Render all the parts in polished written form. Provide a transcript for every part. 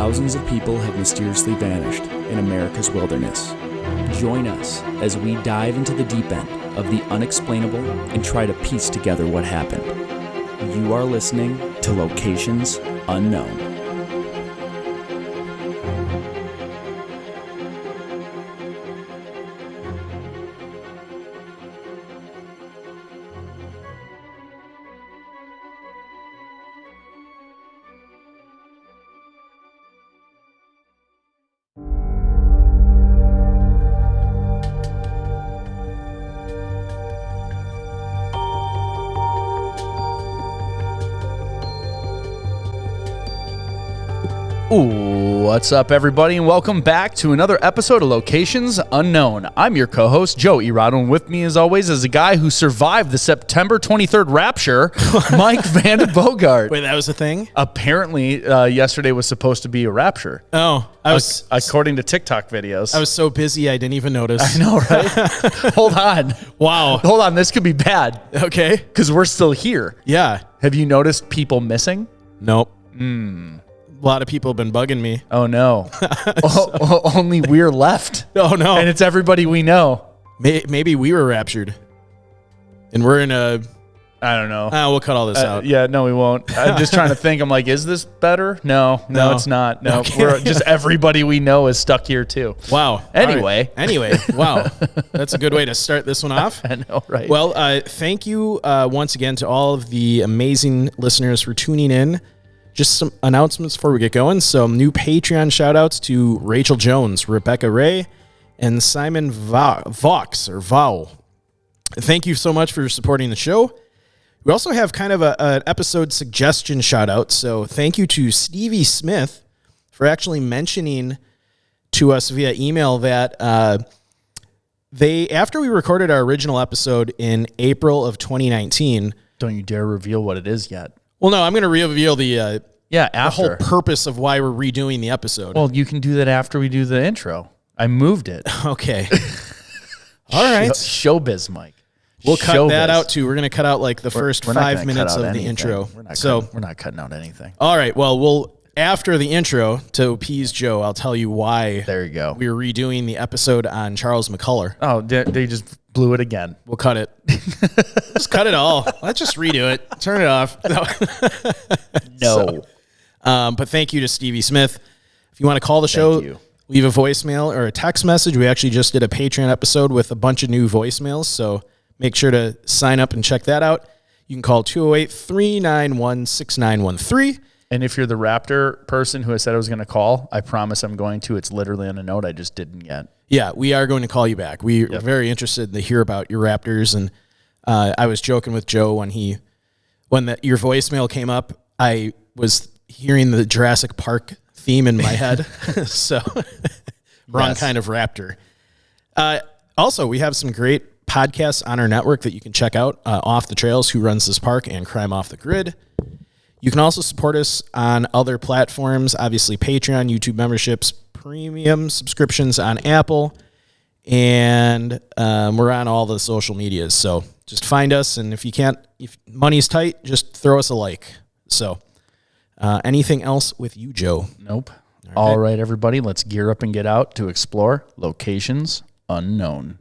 thousands of people have mysteriously vanished in America's wilderness. Join us as we dive into the deep end of the unexplainable and try to piece together what happened. You are listening to Locations Unknown. Ooh, what's up, everybody, and welcome back to another episode of Locations Unknown. I'm your co-host, Joe Irado, and with me, as always, is a guy who survived the September 23rd rapture, Mike Van Bogart. Wait, that was a thing? Apparently, yesterday was supposed to be a rapture. Oh, according to TikTok videos. I was so busy, I didn't even notice. I know, right? Hold on. Wow. Hold on, this could be bad. Okay. Because we're still here. Yeah. Have you noticed people missing? Nope. A lot of people have been bugging me. Oh, no. Only we're left. Oh, no. And it's everybody we know. Maybe we were raptured. And we're in a... I don't know. We'll cut all this out. Yeah, no, we won't. I'm just trying to think. I'm like, is this better? No, it's not. No, Okay. we're just everybody we know is stuck here too. Wow. Anyway. Wow. That's a good way to start this one off. I know, right? Well, thank you once again to all of the amazing listeners for tuning in. Just some announcements before we get going. Some new Patreon shout-outs to Rachel Jones, Rebecca Ray, and Simon Vox, or Vowel. Thank you so much for supporting the show. We also have kind of an episode suggestion shout-out. So thank you to Stevie Smith for actually mentioning to us via email that after we recorded our original episode in April of 2019... Don't you dare reveal what it is yet. Well, no, I'm going to reveal the whole after. purpose of why we're redoing the episode. Well, you can do that after we do the intro. I moved it. Okay. All right. Showbiz, Mike. We'll cut that out, too. We're going to cut out like the first we're not 5 gonna minutes cut out of the anything. intro. We're not cutting out anything. All right. Well, after the intro, to appease Joe, I'll tell you why There you go. we're redoing the episode on Charles McCullar. Oh, they just blew it again. We'll cut it. Just cut it all. Let's just redo it. Turn it off. No. But thank you to Stevie Smith. If you want to call the show, leave a voicemail or a text message. We actually just did a Patreon episode with a bunch of new voicemails, so make sure to sign up and check that out. You can call 208-391-6913. And if you're the Raptor person who I said I was going to call, I promise I'm going to. It's literally on a note. I just didn't yet. Yeah, we are going to call you back. We are very interested to hear about your Raptors. And I was joking with Joe when your voicemail came up. I was hearing the Jurassic Park theme in my head. So wrong kind of Raptor. Also, we have some great podcasts on our network that you can check out. Off the Trails, Who Runs This Park, and Crime Off the Grid. You can also support us on other platforms, obviously Patreon, YouTube memberships, premium subscriptions on Apple, and we're on all the social medias. So just find us, and if money's tight, just throw us a like. So anything else with you, Joe? Nope. All right, everybody, let's gear up and get out to explore Locations Unknown.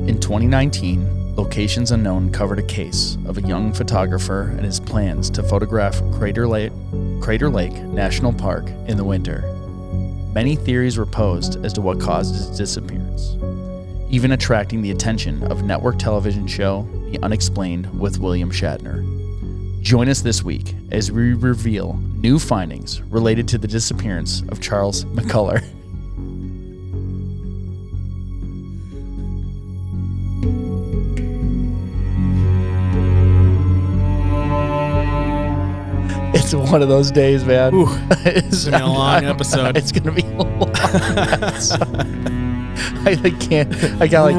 In 2019, Locations Unknown covered a case of a young photographer and his plans to photograph Crater Lake National Park in the winter. Many theories were posed as to what caused his disappearance, even attracting the attention of network television show The UnXplained with William Shatner. Join us this week as we reveal new findings related to the disappearance of Charles McCullar. It's one of those days, man. Ooh, it's been a long episode. It's going to be a long episode. I can't. I got like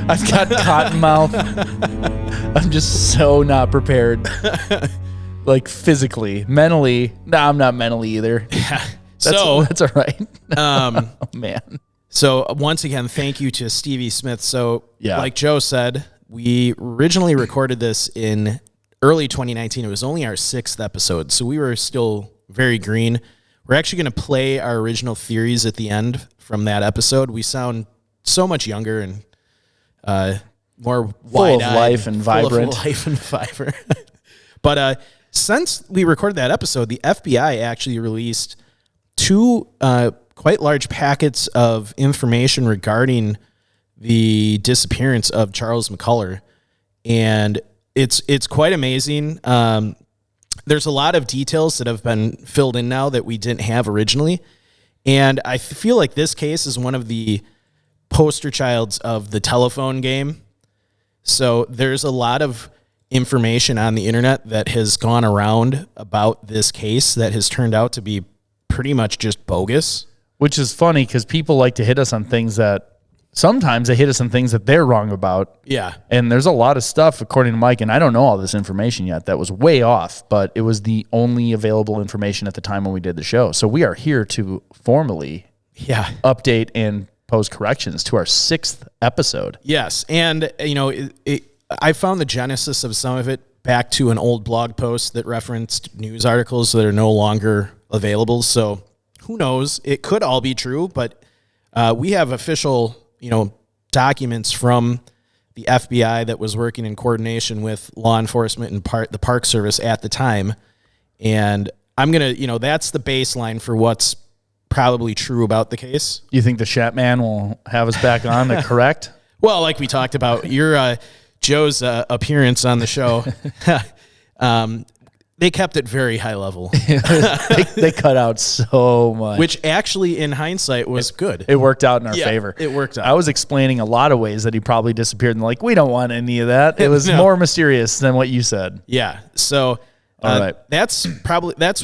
I've got cotton mouth. I'm just so not prepared. like physically, mentally. No, I'm not mentally either. Yeah. That's all right. Oh, man. So once again, thank you to Stevie Smith. So like Joe said, we originally recorded this in early 2019. It was only our 6th episode, so we were still very green. We're actually going to play our original theories at the end from that episode. We sound so much younger and more full of life and vibrant. But since we recorded that episode, the FBI actually released 2 quite large packets of information regarding the disappearance of Charles McCullar, and it's quite amazing. There's a lot of details that have been filled in now that we didn't have originally, and I feel like this case is one of the poster childs of the telephone game. So there's a lot of information on the internet that has gone around about this case that has turned out to be pretty much just bogus. Which is funny because people like to hit us on things that sometimes they hit us on things that they're wrong about. Yeah. And there's a lot of stuff, according to Mike, and I don't know all this information yet, that was way off, but it was the only available information at the time when we did the show. So we are here to formally update and pose corrections to our 6th episode. Yes. And, you know, I found the genesis of some of it back to an old blog post that referenced news articles that are no longer available. So who knows? It could all be true, but we have official, documents from the FBI that was working in coordination with law enforcement and the Park Service at the time. And I'm going to, that's the baseline for what's probably true about the case. You think the Shat Man will have us back on to correct? Well, like we talked about, your Joe's appearance on the show, they kept it very high level. they cut out so much. Which actually, in hindsight, was good. It worked out in our favor. It worked out. I was explaining a lot of ways that he probably disappeared, and we don't want any of that. It was more mysterious than what you said. Yeah. So all right. That's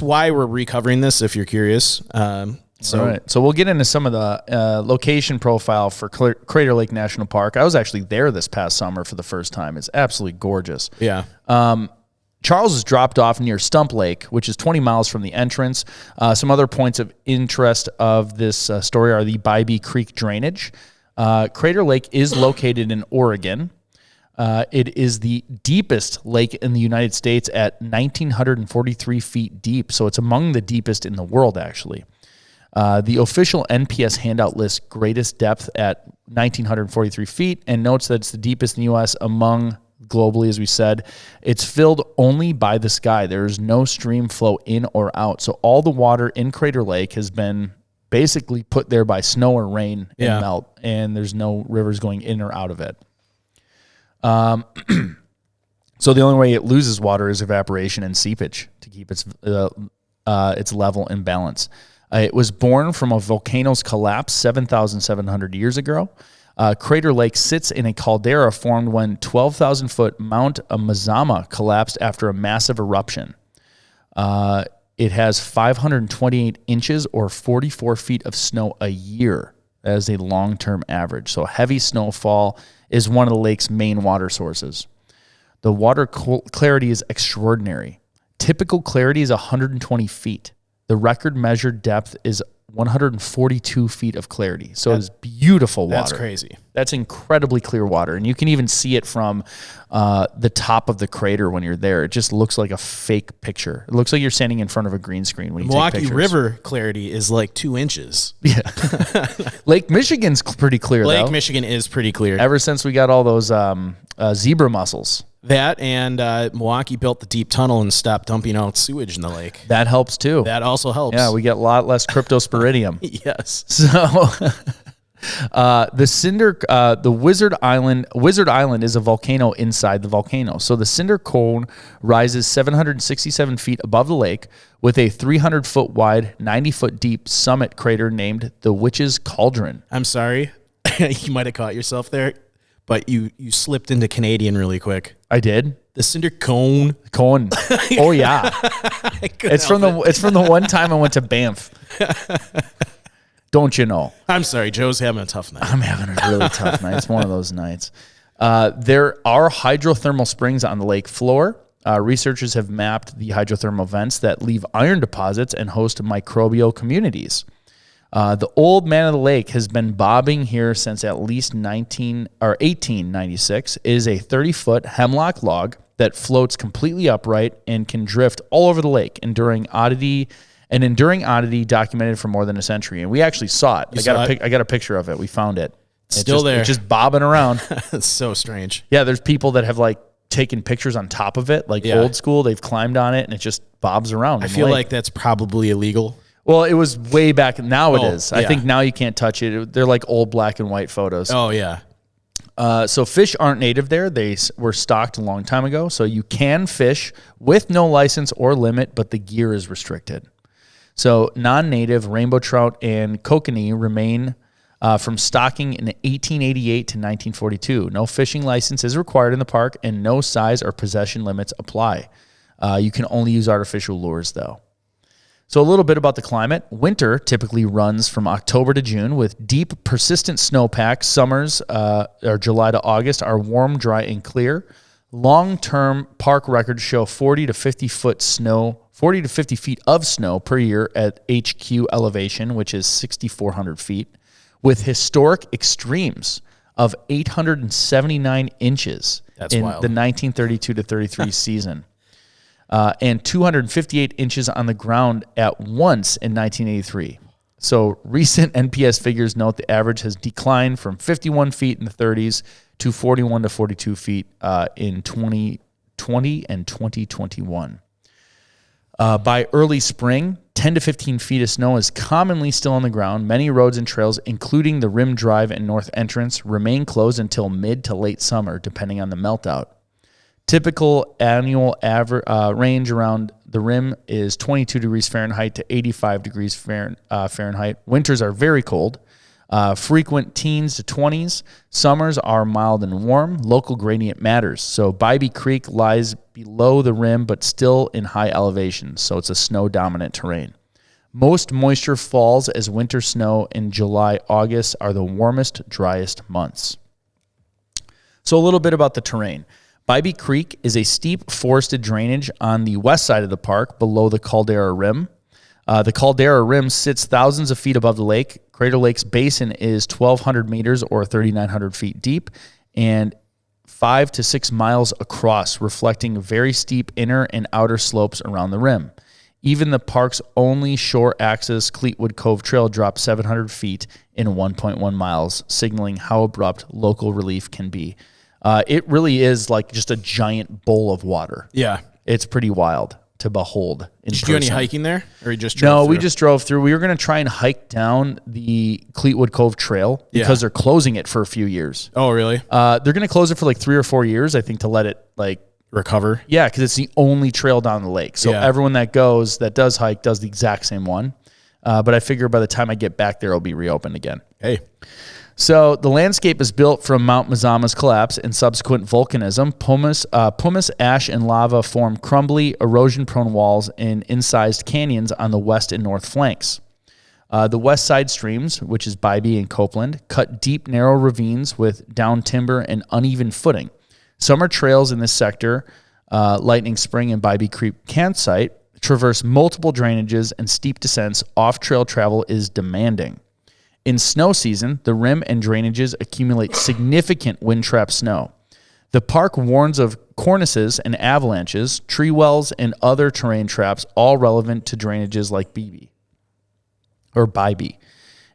why we're recovering this, if you're curious. All right. So we'll get into some of the location profile for Crater Lake National Park. I was actually there this past summer for the first time. It's absolutely gorgeous. Yeah. Charles is dropped off near Stump Lake, which is 20 miles from the entrance. Some other points of interest of this story are the Bybee Creek drainage. Crater Lake is located in Oregon. It is the deepest lake in the United States at 1,943 feet deep, so it's among the deepest in the world, actually. The official NPS handout lists greatest depth at 1,943 feet and notes that it's the deepest in the U.S. among globally, as we said. It's filled only by the sky. There is no stream flow in or out. So all the water in Crater Lake has been basically put there by snow or rain and melt, and there's no rivers going in or out of it. So the only way it loses water is evaporation and seepage to keep its level and balance. It was born from a volcano's collapse 7,700 years ago. Crater Lake sits in a caldera formed when 12,000-foot Mount Mazama collapsed after a massive eruption. It has 528 inches or 44 feet of snow a year as a long-term average. So heavy snowfall is one of the lake's main water sources. The water clarity is extraordinary. Typical clarity is 120 feet. The record measured depth is 142 feet of clarity. So it's beautiful water. That's crazy. That's incredibly clear water. And you can even see it from the top of the crater when you're there. It just looks like a fake picture. It looks like you're standing in front of a green screen when you take pictures. Milwaukee River clarity is like 2 inches. Yeah. Lake Michigan's pretty clear, though. Lake Michigan is pretty clear. Ever since we got all those zebra mussels. That and Milwaukee built the deep tunnel and stopped dumping out sewage in the lake. That helps too. That also helps. Yeah, we get a lot less cryptosporidium. Yes. So the Wizard Island is a volcano inside the volcano. So the cinder cone rises 767 feet above the lake with a 300-foot wide, 90-foot deep summit crater named the Witch's Cauldron. I'm sorry. You might have caught yourself there, but you slipped into Canadian really quick. I did. The cinder cone. Oh yeah. It's from the one time I went to Banff. Don't you know? I'm sorry, Joe's having a tough night. I'm having a really tough night. It's one of those nights. There are hydrothermal springs on the lake floor. researchers have mapped the hydrothermal vents that leave iron deposits and host microbial communities. The old man of the lake has been bobbing here since at least 1896. It is a 30-foot hemlock log that floats completely upright and can drift all over the lake, an enduring oddity documented for more than a century. And we actually saw it. I got a picture of it. We found it. It's there. It's just bobbing around. It's so strange. Yeah, there's people that have like taken pictures on top of it, like old school. They've climbed on it and it just bobs around. I feel like that's probably illegal. Well, it was way back. Now it is. I think now you can't touch it. They're like old black and white photos. Oh, yeah. So fish aren't native there. They were stocked a long time ago. So you can fish with no license or limit, but the gear is restricted. So non-native rainbow trout and kokanee remain from stocking in 1888 to 1942. No fishing license is required in the park, and no size or possession limits apply. You can only use artificial lures, though. So a little bit about the climate. Winter typically runs from October to June with deep, persistent snowpack. Summers, or July to August, are warm, dry, and clear. Long-term park records show 40 to 50 feet of snow per year at HQ elevation, which is 6,400 feet, with historic extremes of 879 inches in wild. the 1932 to 33 season. And 258 inches on the ground at once in 1983. So recent NPS figures note the average has declined from 51 feet in the 30s to 41 to 42 feet in 2020 and 2021. By early spring, 10 to 15 feet of snow is commonly still on the ground. Many roads and trails, including the Rim Drive and North Entrance, remain closed until mid to late summer, depending on the meltout. Typical annual range around the rim is 22 degrees Fahrenheit to 85 degrees Fahrenheit. Winters are very cold, frequent teens to 20s. Summers are mild and warm. Local gradient matters. So Bybee Creek lies below the rim but still in high elevation, so it's a snow-dominant terrain. Most moisture falls as winter snow in July, August are the warmest, driest months. So a little bit about the terrain. Bybee Creek is a steep forested drainage on the west side of the park below the Caldera Rim. The Caldera Rim sits thousands of feet above the lake. Crater Lake's basin is 1,200 meters or 3,900 feet deep and 5 to 6 miles across, reflecting very steep inner and outer slopes around the rim. Even the park's only shore access Cleetwood Cove Trail drops 700 feet in 1.1 miles, signaling how abrupt local relief can be. It really is like just a giant bowl of water. Yeah. It's pretty wild to behold. Did you do any hiking there? Or you just drove through? We just drove through. We were going to try and hike down the Cleetwood Cove Trail because they're closing it for a few years. Oh, really? They're going to close it for like 3 or 4 years, I think, to let it like recover. Yeah, because it's the only trail down the lake. So everyone that does hike, does the exact same one. But I figure by the time I get back there, it'll be reopened again. Hey. So the landscape is built from Mount Mazama's collapse and subsequent volcanism. Pumice, ash, and lava form crumbly, erosion-prone walls and incised canyons on the west and north flanks. The west side streams, which is Bybee and Copeland, cut deep, narrow ravines with down timber and uneven footing. Summer trails in this sector, Lightning Spring and Bybee Creek campsite, traverse multiple drainages and steep descents. Off-trail travel is demanding. In snow season, the rim and drainages accumulate significant wind-trapped snow. The park warns of cornices and avalanches, tree wells, and other terrain traps, all relevant to drainages like Bybee.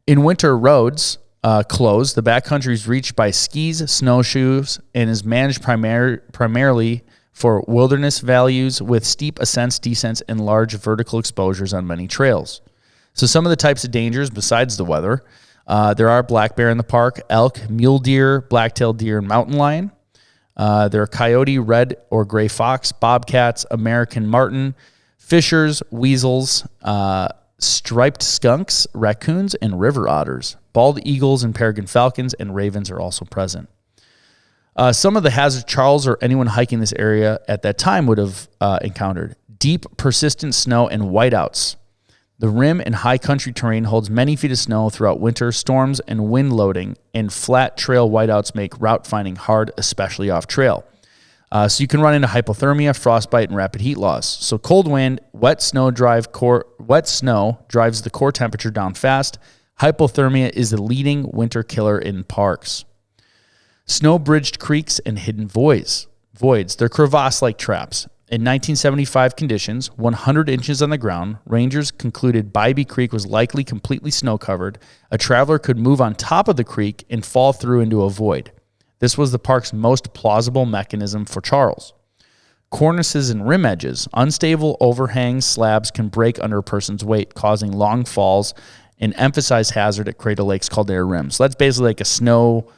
In winter, roads close. The backcountry is reached by skis, snowshoes, and is managed primarily for wilderness values with steep ascents, descents, and large vertical exposures on many trails. So some of the types of dangers besides the weather, there are black bear in the park, elk, mule deer, black-tailed deer, and mountain lion. There are coyote, red or gray fox, bobcats, American marten, fishers, weasels, striped skunks, raccoons, and river otters. Bald eagles and peregrine falcons and ravens are also present. Some of the hazards Charles or anyone hiking this area at that time would have encountered: deep, persistent snow and whiteouts. The rim and high country terrain holds many feet of snow throughout winter. Storms and wind loading and flat trail whiteouts make route finding hard, especially off trail. So you can run into hypothermia, frostbite, and rapid heat loss. So cold wind, wet snow drives the core temperature down fast. Hypothermia is the leading winter killer in parks. Snow-bridged creeks and hidden voids. They're crevasse-like traps. In 1975 conditions, 100 inches on the ground, rangers concluded Bybee Creek was likely completely snow-covered. A traveler could move on top of the creek and fall through into a void. This was the park's most plausible mechanism for Charles. Cornices and rim edges, unstable overhang slabs can break under a person's weight, causing long falls, an emphasized hazard at Crater Lakes called air rims. So that's basically like a snow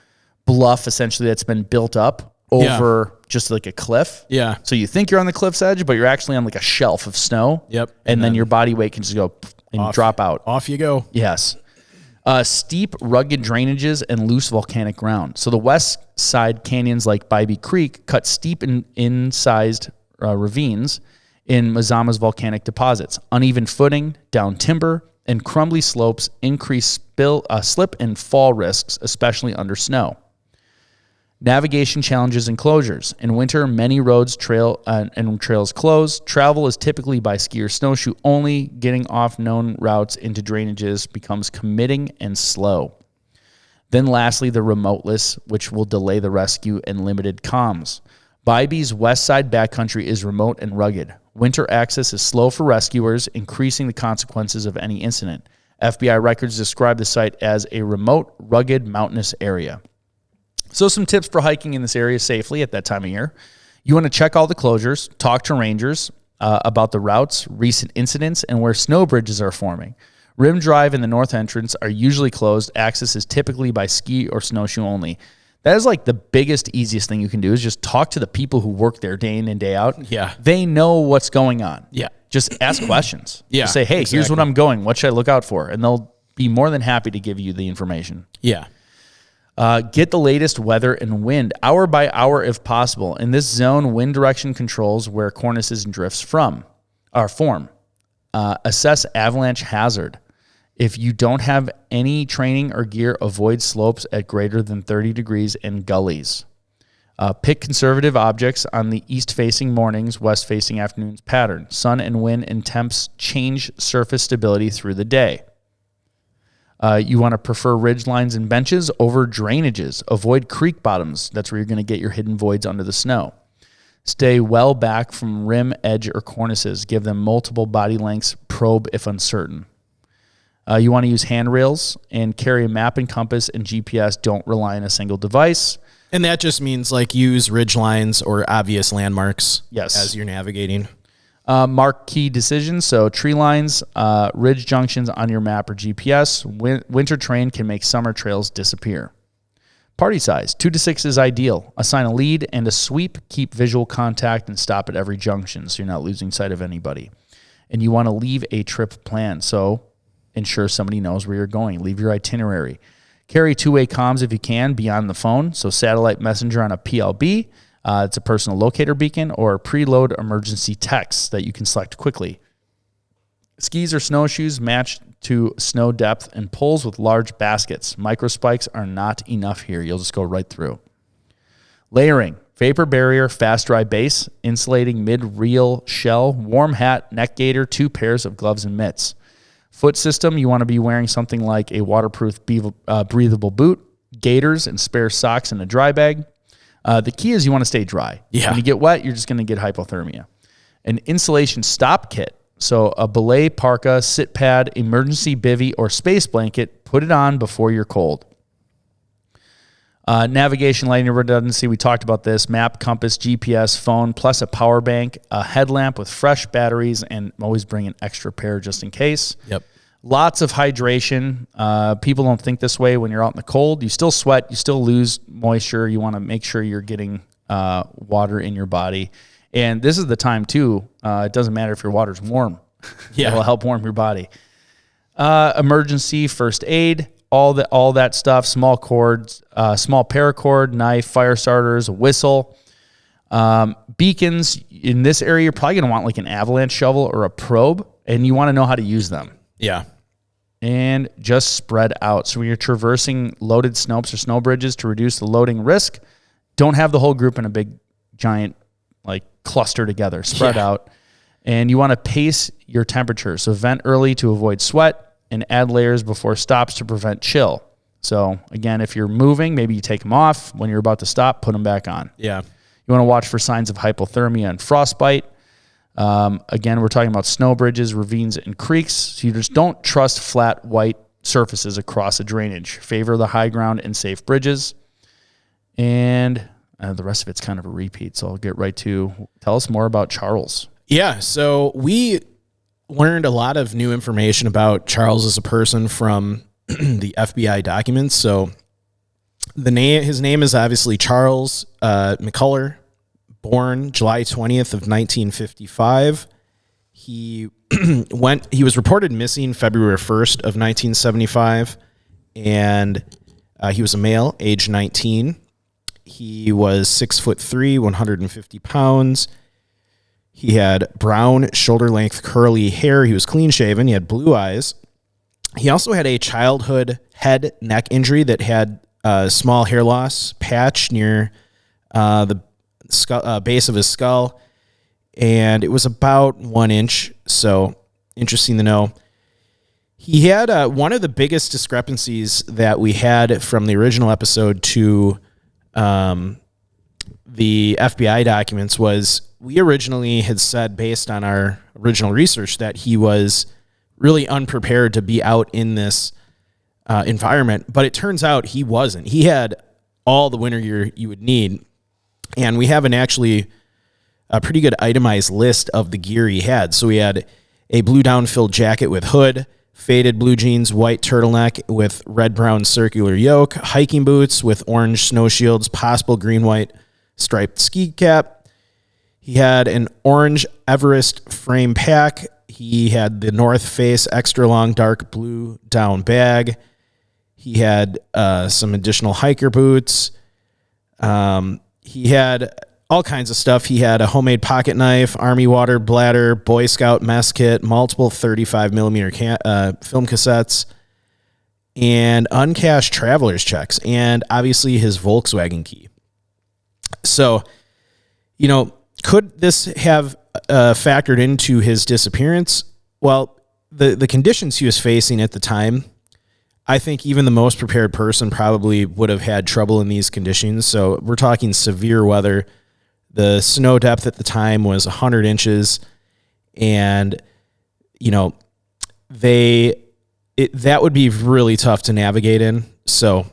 bluff, essentially, that's been built up over just like a cliff. Yeah. So you think you're on the cliff's edge, but you're actually on like a shelf of snow. Yep. And then your body weight can just go and drop out. Off you go. Yes. Steep, rugged drainages and loose volcanic ground. So the west side canyons like Bybee Creek cut steep incised ravines in Mazama's volcanic deposits. Uneven footing, down timber, and crumbly slopes increase slip and fall risks, especially under snow. Navigation challenges and closures. In winter, many roads and trails close. Travel is typically by ski or snowshoe only. Getting off known routes into drainages becomes committing and slow. Then lastly, the remoteless, which will delay the rescue, and limited comms. Bybee's west side backcountry is remote and rugged. Winter access is slow for rescuers, increasing the consequences of any incident. FBI records describe the site as a remote, rugged, mountainous area. So some tips for hiking in this area safely at that time of year. You want to check all the closures, talk to rangers about the routes, recent incidents, and where snow bridges are forming. Rim Drive and the north entrance are usually closed. Access is typically by ski or snowshoe only. That is like the biggest, easiest thing you can do is just talk to the people who work there day in and day out. Yeah. They know what's going on. Yeah. Just ask questions. Yeah. Just say, hey, exactly. Here's what I'm going. What should I look out for? And they'll be more than happy to give you the information. Yeah. Get the latest weather and wind, hour by hour if possible. In this zone, wind direction controls where cornices and drifts form. Assess avalanche hazard. If you don't have any training or gear, avoid slopes at greater than 30 degrees and gullies. Pick conservative objects on the east-facing mornings, west-facing afternoons pattern. Sun and wind and temps change surface stability through the day. You want to prefer ridge lines and benches over drainages. Avoid creek bottoms. That's where you're going to get your hidden voids under the snow. Stay well back from rim, edge, or cornices. Give them multiple body lengths. Probe if uncertain. You want to use handrails and carry a map and compass and GPS. Don't rely on a single device. And that just means like use ridge lines or obvious landmarks as you're navigating. Mark key decisions, so tree lines, ridge junctions on your map or GPS. Winter terrain can make summer trails disappear. Party size, 2 to 6 is ideal. Assign a lead and a sweep. Keep visual contact and stop at every junction so you're not losing sight of anybody. And you want to leave a trip plan, so ensure somebody knows where you're going. Leave your itinerary. Carry two-way comms if you can beyond the phone, so satellite messenger on a PLB. It's a personal locator beacon or preload emergency text that you can select quickly. Skis or snowshoes matched to snow depth and poles with large baskets. Micro spikes are not enough here. You'll just go right through. Layering. Vapor barrier, fast dry base, insulating mid-reel shell, warm hat, neck gaiter, 2 pairs of gloves and mitts. Foot system, you want to be wearing something like a waterproof breathable boot, gaiters and spare socks in a dry bag. The key is you want to stay dry. Yeah. When you get wet, you're just going to get hypothermia. An insulation stop kit. So a belay, parka, sit pad, emergency bivvy, or space blanket. Put it on before you're cold. Navigation, lighting, redundancy. We talked about this. Map, compass, GPS, phone, plus a power bank, a headlamp with fresh batteries, and always bring an extra pair just in case. Yep. Lots of hydration. People don't think this way when you're out in the cold. You still sweat. You still lose moisture. You want to make sure you're getting water in your body. And this is the time, too. It doesn't matter if your water's warm. Yeah. It'll help warm your body. Emergency first aid, all that stuff, small cords, small paracord, knife, fire starters, a whistle. Beacons. In this area, you're probably going to want like an avalanche shovel or a probe, and you want to know how to use them. Yeah. And just spread out. So when you're traversing loaded slopes or snow bridges to reduce the loading risk, don't have the whole group in a big, giant like cluster together, spread out. And you want to pace your temperature. So vent early to avoid sweat and add layers before stops to prevent chill. So again, if you're moving, maybe you take them off. When you're about to stop, put them back on. Yeah. You want to watch for signs of hypothermia and frostbite. Again, we're talking about snow bridges, ravines, and creeks. So you just don't trust flat white surfaces across a drainage. Favor the high ground and safe bridges. And the rest of it's kind of a repeat. So I'll get right to tell us more about Charles. Yeah, so we learned a lot of new information about Charles as a person from the FBI documents. So his name is obviously Charles McCullar, born July 20th of 1955. He was reported missing February 1st of 1975, and he was a male, age 19. He was 6'3", 150 pounds. He had brown, shoulder-length, curly hair. He was clean-shaven. He had blue eyes. He also had a childhood head neck injury that had a small hair loss patch near the base of his skull, and it was about 1 inch, so interesting to know. He had one of the biggest discrepancies that we had from the original episode to the FBI documents was we originally had said, based on our original research, that he was really unprepared to be out in this environment, but it turns out he wasn't. He had all the winter gear you would need, and we have a pretty good itemized list of the gear he had. So he had a blue down-filled jacket with hood, faded blue jeans, white turtleneck with red-brown circular yoke, hiking boots with orange snow shields, possible green-white striped ski cap. He had an orange Everest frame pack. He had the North Face extra long dark blue down bag. He had some additional hiker boots. He had all kinds of stuff. He had a homemade pocket knife, Army water bladder, Boy Scout mess kit, multiple 35 millimeter film cassettes, and uncashed traveler's checks, and obviously his Volkswagen key. So, could this have factored into his disappearance? Well, the conditions he was facing at the time, I think even the most prepared person probably would have had trouble in these conditions. So we're talking severe weather. The snow depth at the time was 100 inches, and that would be really tough to navigate in. So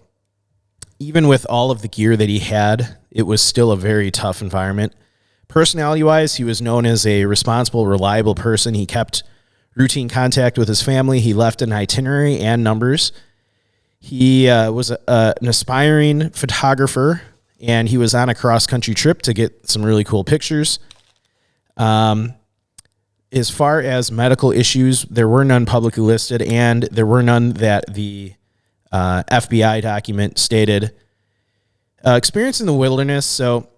even with all of the gear that he had, it was still a very tough environment. Personality-wise, he was known as a responsible, reliable person. He kept routine contact with his family. He left an itinerary and numbers. He was an aspiring photographer, and he was on a cross-country trip to get some really cool pictures. As far as medical issues, there were none publicly listed, and there were none that the FBI document stated. Experience in the wilderness, so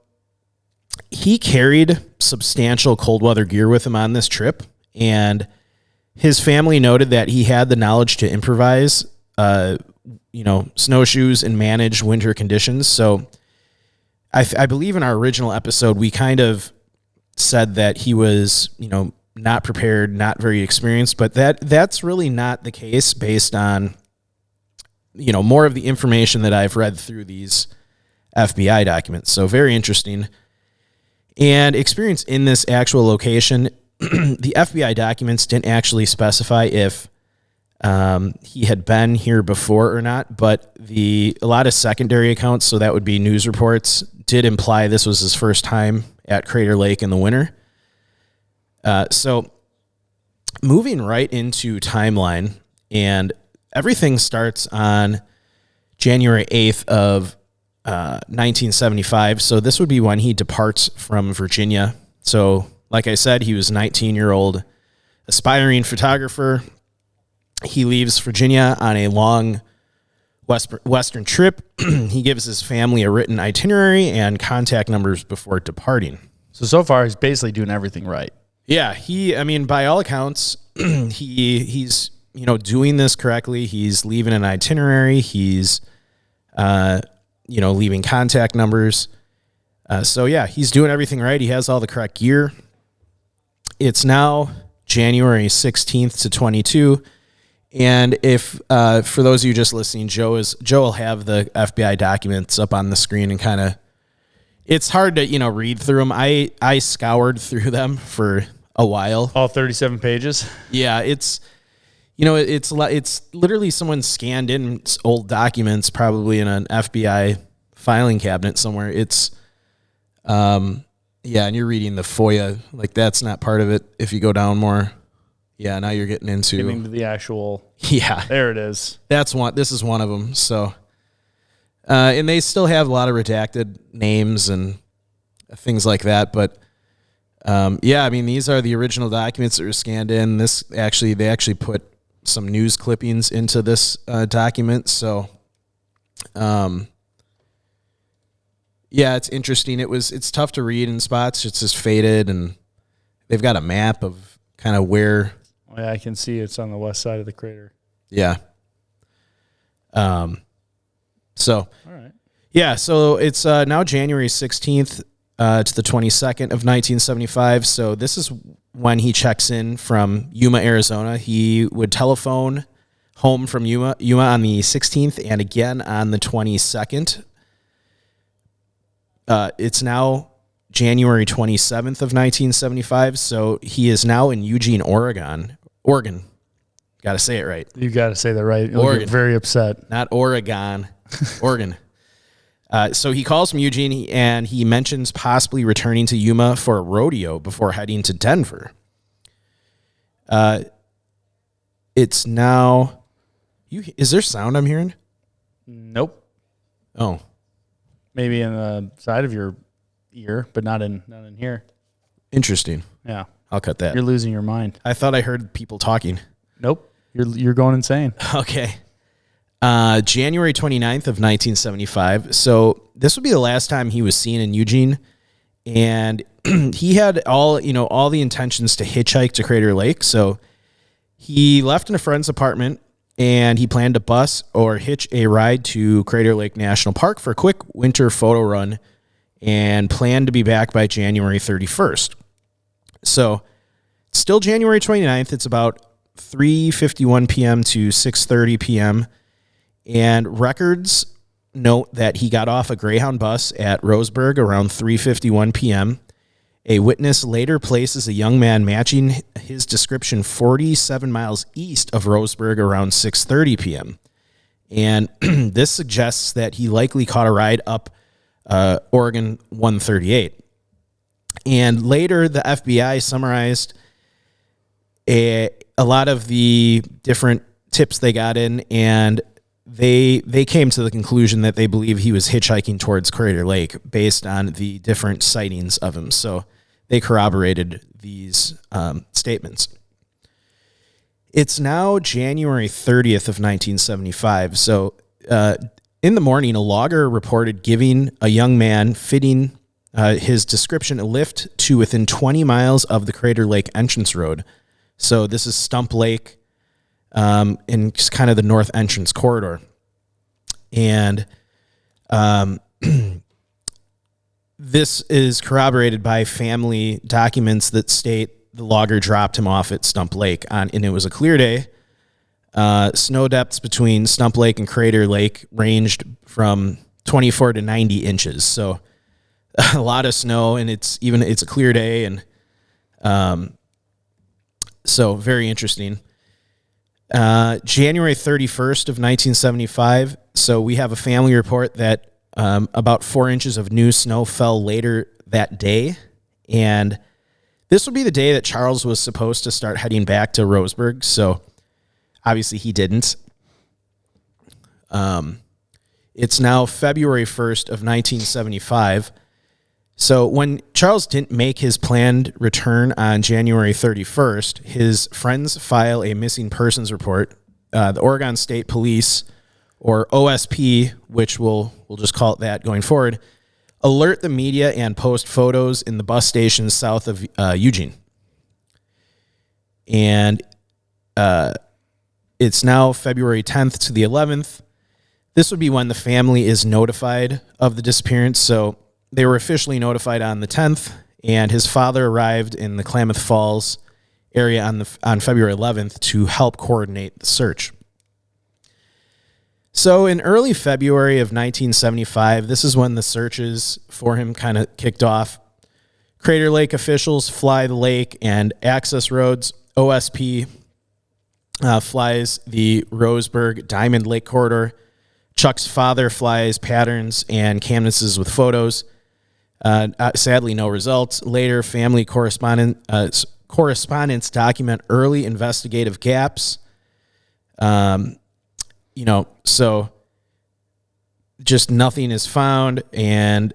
he carried substantial cold weather gear with him on this trip, and his family noted that he had the knowledge to improvise, snowshoes and manage winter conditions. So I believe in our original episode, we kind of said that he was, not prepared, not very experienced, but that's really not the case based on, more of the information that I've read through these FBI documents. So very interesting. And experience in this actual location, the FBI documents didn't actually specify if he had been here before or not, but a lot of secondary accounts, so that would be news reports, did imply this was his first time at Crater Lake in the winter. So moving right into timeline, and everything starts on January 8th of 1975. So this would be when he departs from Virginia. So like I said, he was a 19-year-old aspiring photographer. He leaves Virginia on a long Western trip. He gives his family a written itinerary and contact numbers before departing. So far, he's basically doing everything right. Yeah, by all accounts, he's doing this correctly. He's leaving an itinerary. He's leaving contact numbers. So yeah, he's doing everything right. He has all the correct gear. It's now January 16th to 22. And if, for those of you just listening, Joe will have the FBI documents up on the screen and kind of, it's hard to, read through them. I scoured through them for a while. All 37 pages. Yeah. It's literally someone scanned in old documents, probably in an FBI filing cabinet somewhere. It's, and you're reading the FOIA, like that's not part of it. If you go down more, now you're getting into the actual. Yeah, there it is. This is one of them. So, and they still have a lot of redacted names and things like that. But, these are the original documents that were scanned in. They actually put some news clippings into this document. So, it's interesting. It's tough to read in spots. It's just faded, and they've got a map of kind of where. Yeah, I can see it's on the west side of the crater. Yeah. All right. Yeah, so it's now January 16th to the 22nd of 1975. So this is when he checks in from Yuma, Arizona. He would telephone home from Yuma on the 16th and again on the 22nd. It's now January 27th of 1975. So he is now in Eugene, Oregon. Got to say it right. You got to say that right. You'll Oregon. get very upset. Not Oregon, Oregon. So he calls from Eugene and he mentions possibly returning to Yuma for a rodeo before heading to Denver. It's now. Is there sound I'm hearing? Nope. Oh, maybe in the side of your ear, but not in here. interesting. Yeah, I'll cut that. you're losing your mind. I thought I heard people talking. Nope, you're going insane. Okay. January 29th of 1975. So this would be the last time he was seen in Eugene. And he had all the intentions to hitchhike to Crater Lake. So he left in a friend's apartment and he planned to bus or hitch a ride to Crater Lake National Park for a quick winter photo run and planned to be back by January 31st. So it's still January 29th. It's about 3:51 p.m. to 6:30 p.m. And records note that he got off a Greyhound bus at Roseburg around 3:51 p.m. A witness later places a young man matching his description 47 miles east of Roseburg around 6:30 p.m. And this suggests that he likely caught a ride up Oregon 138. And later, the FBI summarized a lot of the different tips they got in, and they came to the conclusion that they believe he was hitchhiking towards Crater Lake based on the different sightings of him. So they corroborated these statements. It's now January 30th of 1975. So in the morning, a logger reported giving a young man fitting his description a lift to within 20 miles of the Crater Lake entrance road. So this is Stump Lake in just kind of the north entrance corridor. And this is corroborated by family documents that state the logger dropped him off at Stump Lake, and it was a clear day. Snow depths between Stump Lake and Crater Lake ranged from 24 to 90 inches. So a lot of snow, and it's a clear day, and so very interesting. January 31st of 1975. So we have a family report that about 4 inches of new snow fell later that day. And this would be the day that Charles was supposed to start heading back to Roseburg. So obviously he didn't. It's now February 1st of 1975. So when Charles didn't make his planned return on January 31st, his friends file a missing persons report. The Oregon State Police, or OSP, which we'll just call it that going forward, alert the media and post photos in the bus stations south of Eugene. And it's now February 10th to the 11th. This would be when the family is notified of the disappearance. So they were officially notified on the 10th, and his father arrived in the Klamath Falls area on February 11th to help coordinate the search. So in early February of 1975, this is when the searches for him kind of kicked off. Crater Lake officials fly the lake and access roads. OSP flies the Roseburg Diamond Lake corridor. Chuck's father flies patterns and canvases with photos. Sadly, no results. Later, family correspondents document early investigative gaps. So just nothing is found, and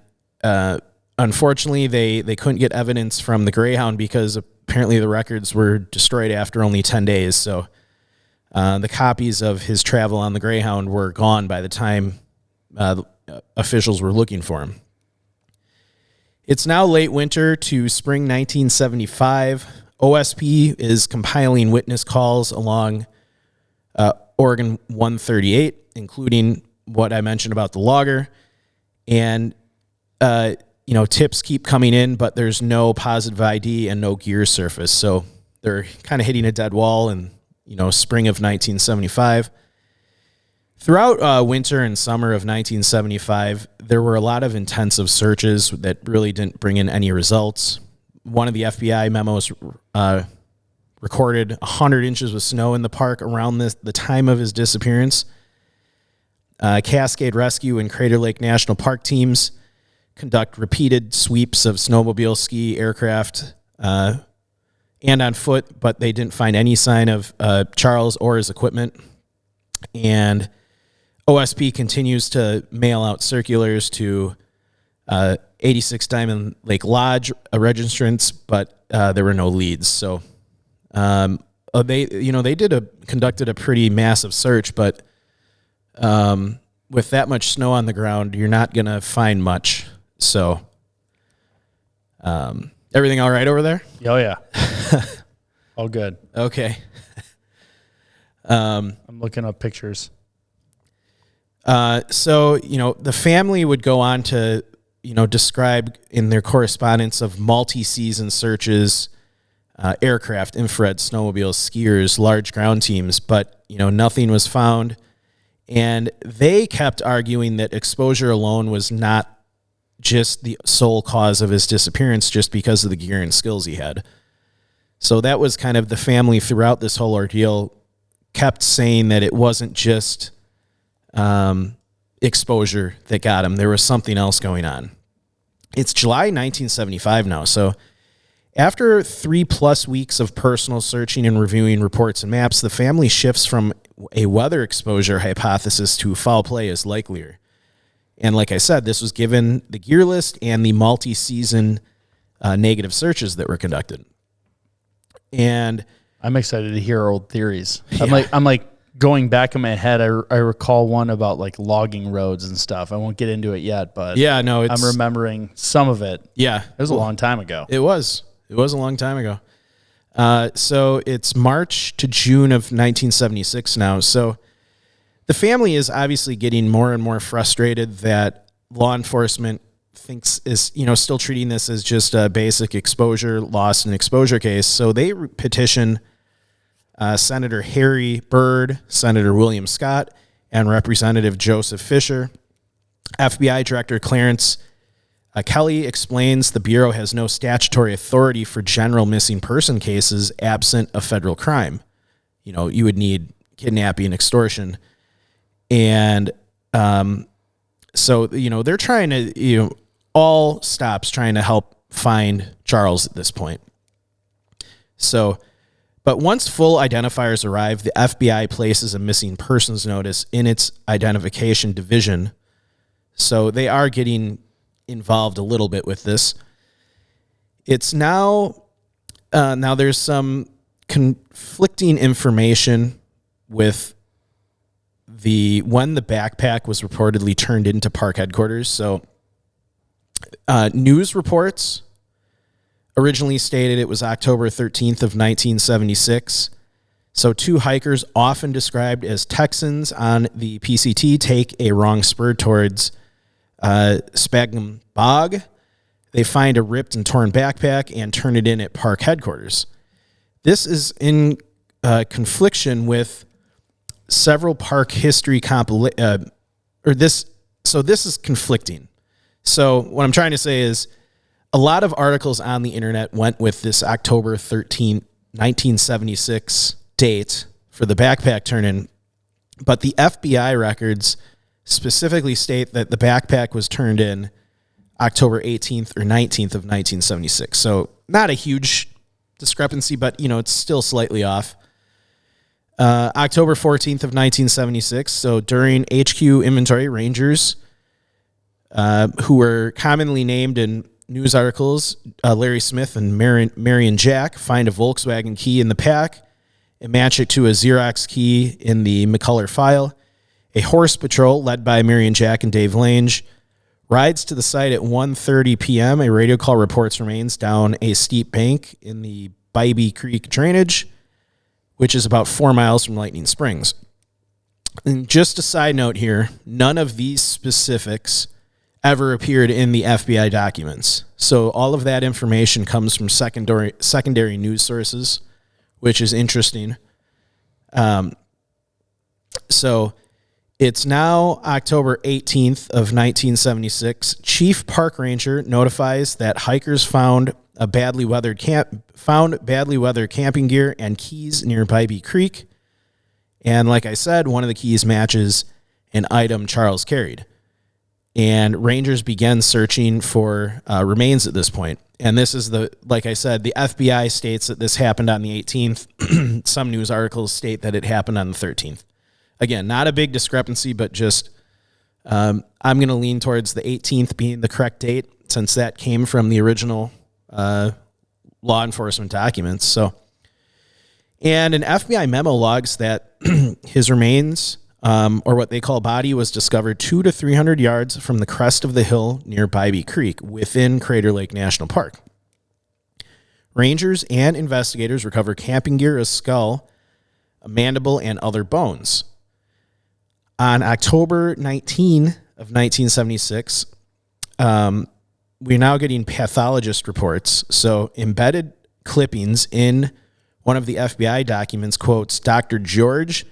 unfortunately, they couldn't get evidence from the Greyhound because apparently the records were destroyed after only 10 days. So the copies of his travel on the Greyhound were gone by the time officials were looking for him. It's now late winter to spring 1975. OSP is compiling witness calls along Oregon 138, including what I mentioned about the logger. And, tips keep coming in, but there's no positive ID and no gear surface. So they're kind of hitting a dead wall in, spring of 1975. Throughout winter and summer of 1975, there were a lot of intensive searches that really didn't bring in any results. One of the FBI memos recorded 100 inches of snow in the park around the time of his disappearance. Cascade Rescue and Crater Lake National Park teams conduct repeated sweeps of snowmobile, ski, aircraft, and on foot, but they didn't find any sign of Charles or his equipment. And OSP continues to mail out circulars to 86 Diamond Lake Lodge registrants, but there were no leads. So they conducted a pretty massive search, but with that much snow on the ground, you're not going to find much. So everything all right over there? Oh, yeah. All good. Okay. I'm looking up pictures. So, the family would go on to, describe in their correspondence of multi-season searches, aircraft, infrared, snowmobiles, skiers, large ground teams, but, nothing was found. And they kept arguing that exposure alone was not just the sole cause of his disappearance, just because of the gear and skills he had. So that was kind of the family throughout this whole ordeal kept saying that it wasn't just exposure that got him. There was something else going on. It's July 1975 now. So after 3+ weeks of personal searching and reviewing reports and maps, the family shifts from a weather exposure hypothesis to foul play is likelier. And like I said, this was given the gear list and the multi-season negative searches that were conducted. And I'm excited to hear old theories. Yeah. I'm like going back in my head. I recall one about like logging roads and stuff. I won't get into it yet, but yeah, no, I'm remembering some of it. Yeah, it was a long time ago. It was a long time ago. So it's March to June of 1976 now. So the family is obviously getting more and more frustrated that law enforcement thinks is, still treating this as just a basic exposure, loss and exposure case. So they petition Senator Harry Byrd, Senator William Scott, and Representative Joseph Fisher. FBI Director Clarence Kelly explains the Bureau has no statutory authority for general missing person cases absent a federal crime. You would need kidnapping and extortion. And so, they're trying to, all stops trying to help find Charles at this point. So, but once full identifiers arrive, the FBI places a missing persons notice in its identification division. So they are getting involved a little bit with this. It's now there's some conflicting information with when the backpack was reportedly turned into park headquarters. So news reports originally stated it was October 13th of 1976. So two hikers, often described as Texans on the PCT, take a wrong spur towards Sphagnum Bog. they find a ripped and torn backpack and turn it in at park headquarters. This is in confliction with several park history this is conflicting. So what I'm trying to say is a lot of articles on the internet went with this October 13th, 1976 date for the backpack turn-in, but the FBI records specifically state that the backpack was turned in October 18th or 19th of 1976. So not a huge discrepancy, but, it's still slightly off. October 14th of 1976. So during HQ inventory, rangers who were commonly named in news articles, Larry Smith and Marion Jack, find a Volkswagen key in the pack and match it to a Xerox key in the McCullar file. A horse patrol led by Marion Jack and Dave Lange rides to the site at 1:30 p.m. A radio call reports remains down a steep bank in the Bybee Creek drainage, which is about 4 miles from Lightning Springs. And just a side note here, none of these specifics ever appeared in the FBI documents. So all of that information comes from secondary news sources, which is interesting. So it's now October 18th of 1976. Chief Park Ranger notifies that hikers found badly weathered camping gear and keys near Bybee Creek. And like I said, one of the keys matches an item Charles carried. And rangers began searching for remains at this point. And this is like I said, the FBI states that this happened on the 18th. Some news articles state that it happened on the 13th. Again, not a big discrepancy, but just I'm going to lean towards the 18th being the correct date, since that came from the original law enforcement documents. So, and an FBI memo logs that his remains, or what they call body, was discovered 200 to 300 yards from the crest of the hill near Bybee Creek within Crater Lake National Park. Rangers and investigators recover camping gear, a skull, a mandible, and other bones. On October 19 of 1976, we're now getting pathologist reports. So embedded clippings in one of the FBI documents quotes Dr. George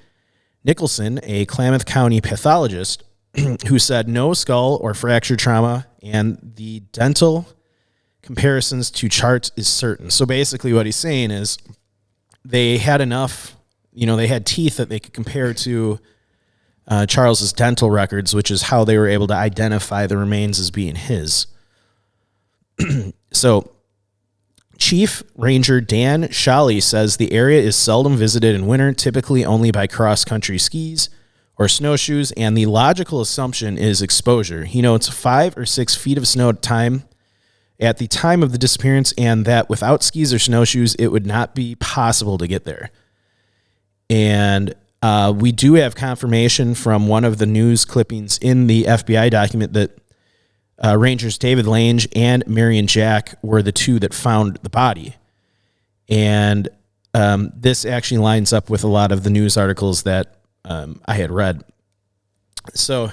Nicholson, a Klamath County pathologist, who said no skull or fracture trauma, and the dental comparisons to charts is certain. So basically what he's saying is they had enough, they had teeth that they could compare to Charles's dental records, which is how they were able to identify the remains as being his. So Chief Ranger Dan Shawley says the area is seldom visited in winter, typically only by cross-country skis or snowshoes, and the logical assumption is exposure. He notes 5 or 6 feet of snow at the time of the disappearance, and that without skis or snowshoes, it would not be possible to get there. And we do have confirmation from one of the news clippings in the FBI document that Rangers David Lange and Marion Jack were the two that found the body. And this actually lines up with a lot of the news articles that I had read. So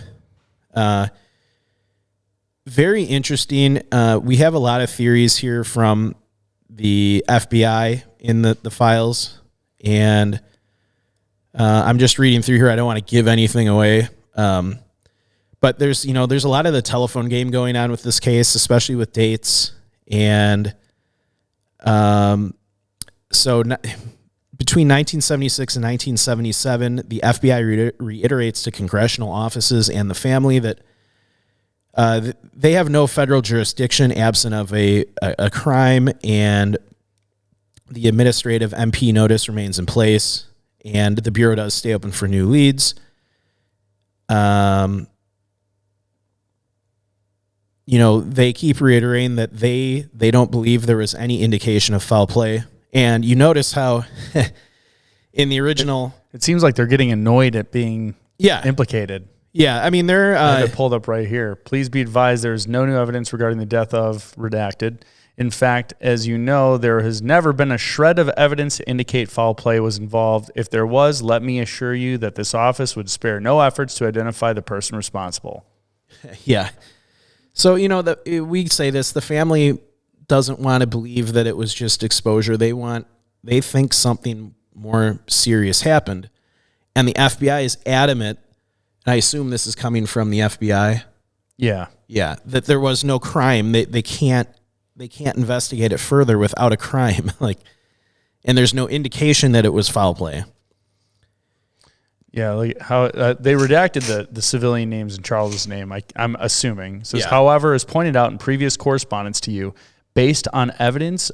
very interesting. We have a lot of theories here from the FBI in the files. And I'm just reading through here. I don't want to give anything away. But there's a lot of the telephone game going on with this case, especially with dates. And so between 1976 and 1977, the FBI reiterates to congressional offices and the family that they have no federal jurisdiction absent of a crime, and the administrative MP notice remains in place, and the Bureau does stay open for new leads. They keep reiterating that they don't believe there was any indication of foul play. And you notice how in the original... It seems like they're getting annoyed at being implicated. Yeah, I mean, they're... I have it pulled up right here. Please be advised there's no new evidence regarding the death of redacted. In fact, as you know, there has never been a shred of evidence to indicate foul play was involved. If there was, let me assure you that this office would spare no efforts to identify the person responsible. Yeah. So, we say this, the family doesn't want to believe that it was just exposure. They think something more serious happened. And the FBI is adamant, and I assume this is coming from the FBI. Yeah. Yeah, that there was no crime. They can't investigate it further without a crime. And there's no indication that it was foul play. Yeah, like how they redacted the civilian names in Charles's name. I'm assuming. It says, Yeah. However, as pointed out in previous correspondence to you, based on advice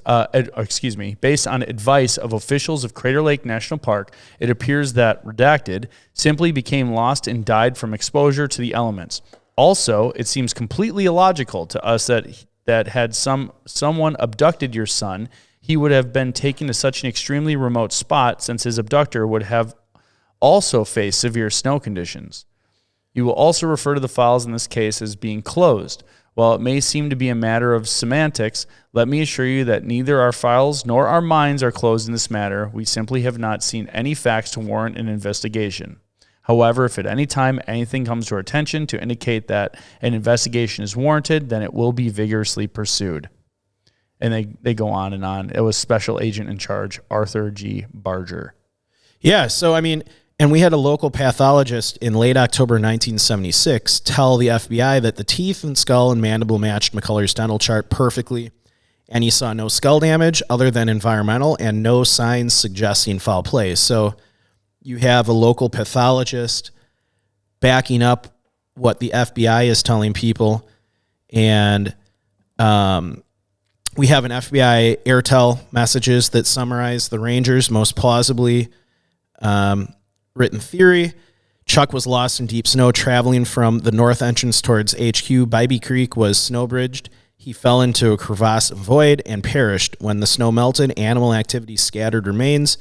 of officials of Crater Lake National Park, it appears that redacted simply became lost and died from exposure to the elements. Also, it seems completely illogical to us that had someone abducted your son, he would have been taken to such an extremely remote spot, since his abductor would have also faced severe snow conditions. You will also refer to the files in this case as being closed. While it may seem to be a matter of semantics, let me assure you that neither our files nor our minds are closed in this matter. We simply have not seen any facts to warrant an investigation. However, if at any time anything comes to our attention to indicate that an investigation is warranted, then it will be vigorously pursued. And they go on and on. It was Special Agent in Charge, Arthur G. Barger. Yeah, so, and we had a local pathologist in late October 1976 tell the FBI that the teeth and skull and mandible matched McCullar's dental chart perfectly, and he saw no skull damage other than environmental and no signs suggesting foul play. So you have a local pathologist backing up what the FBI is telling people, and we have an FBI Airtel messages that summarize the Rangers' most plausibly written theory. Chuck was lost in deep snow traveling from the north entrance towards HQ. Bybee Creek was snow-bridged. He fell into a crevasse void and perished. When the snow melted, animal activity scattered remains.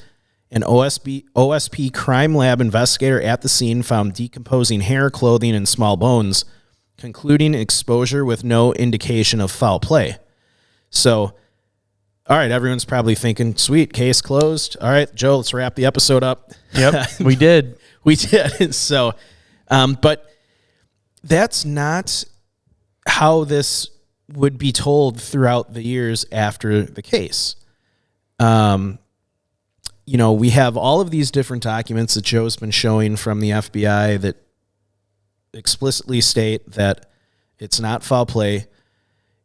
An OSP crime lab investigator at the scene found decomposing hair, clothing, and small bones, concluding exposure with no indication of foul play. So, all right, everyone's probably thinking, sweet, case closed. All right, Joe, let's wrap the episode up. Yep, we did. We did. So, but that's not how this would be told throughout the years after the case. We have all of these different documents that Joe's been showing from the FBI that explicitly state that it's not foul play.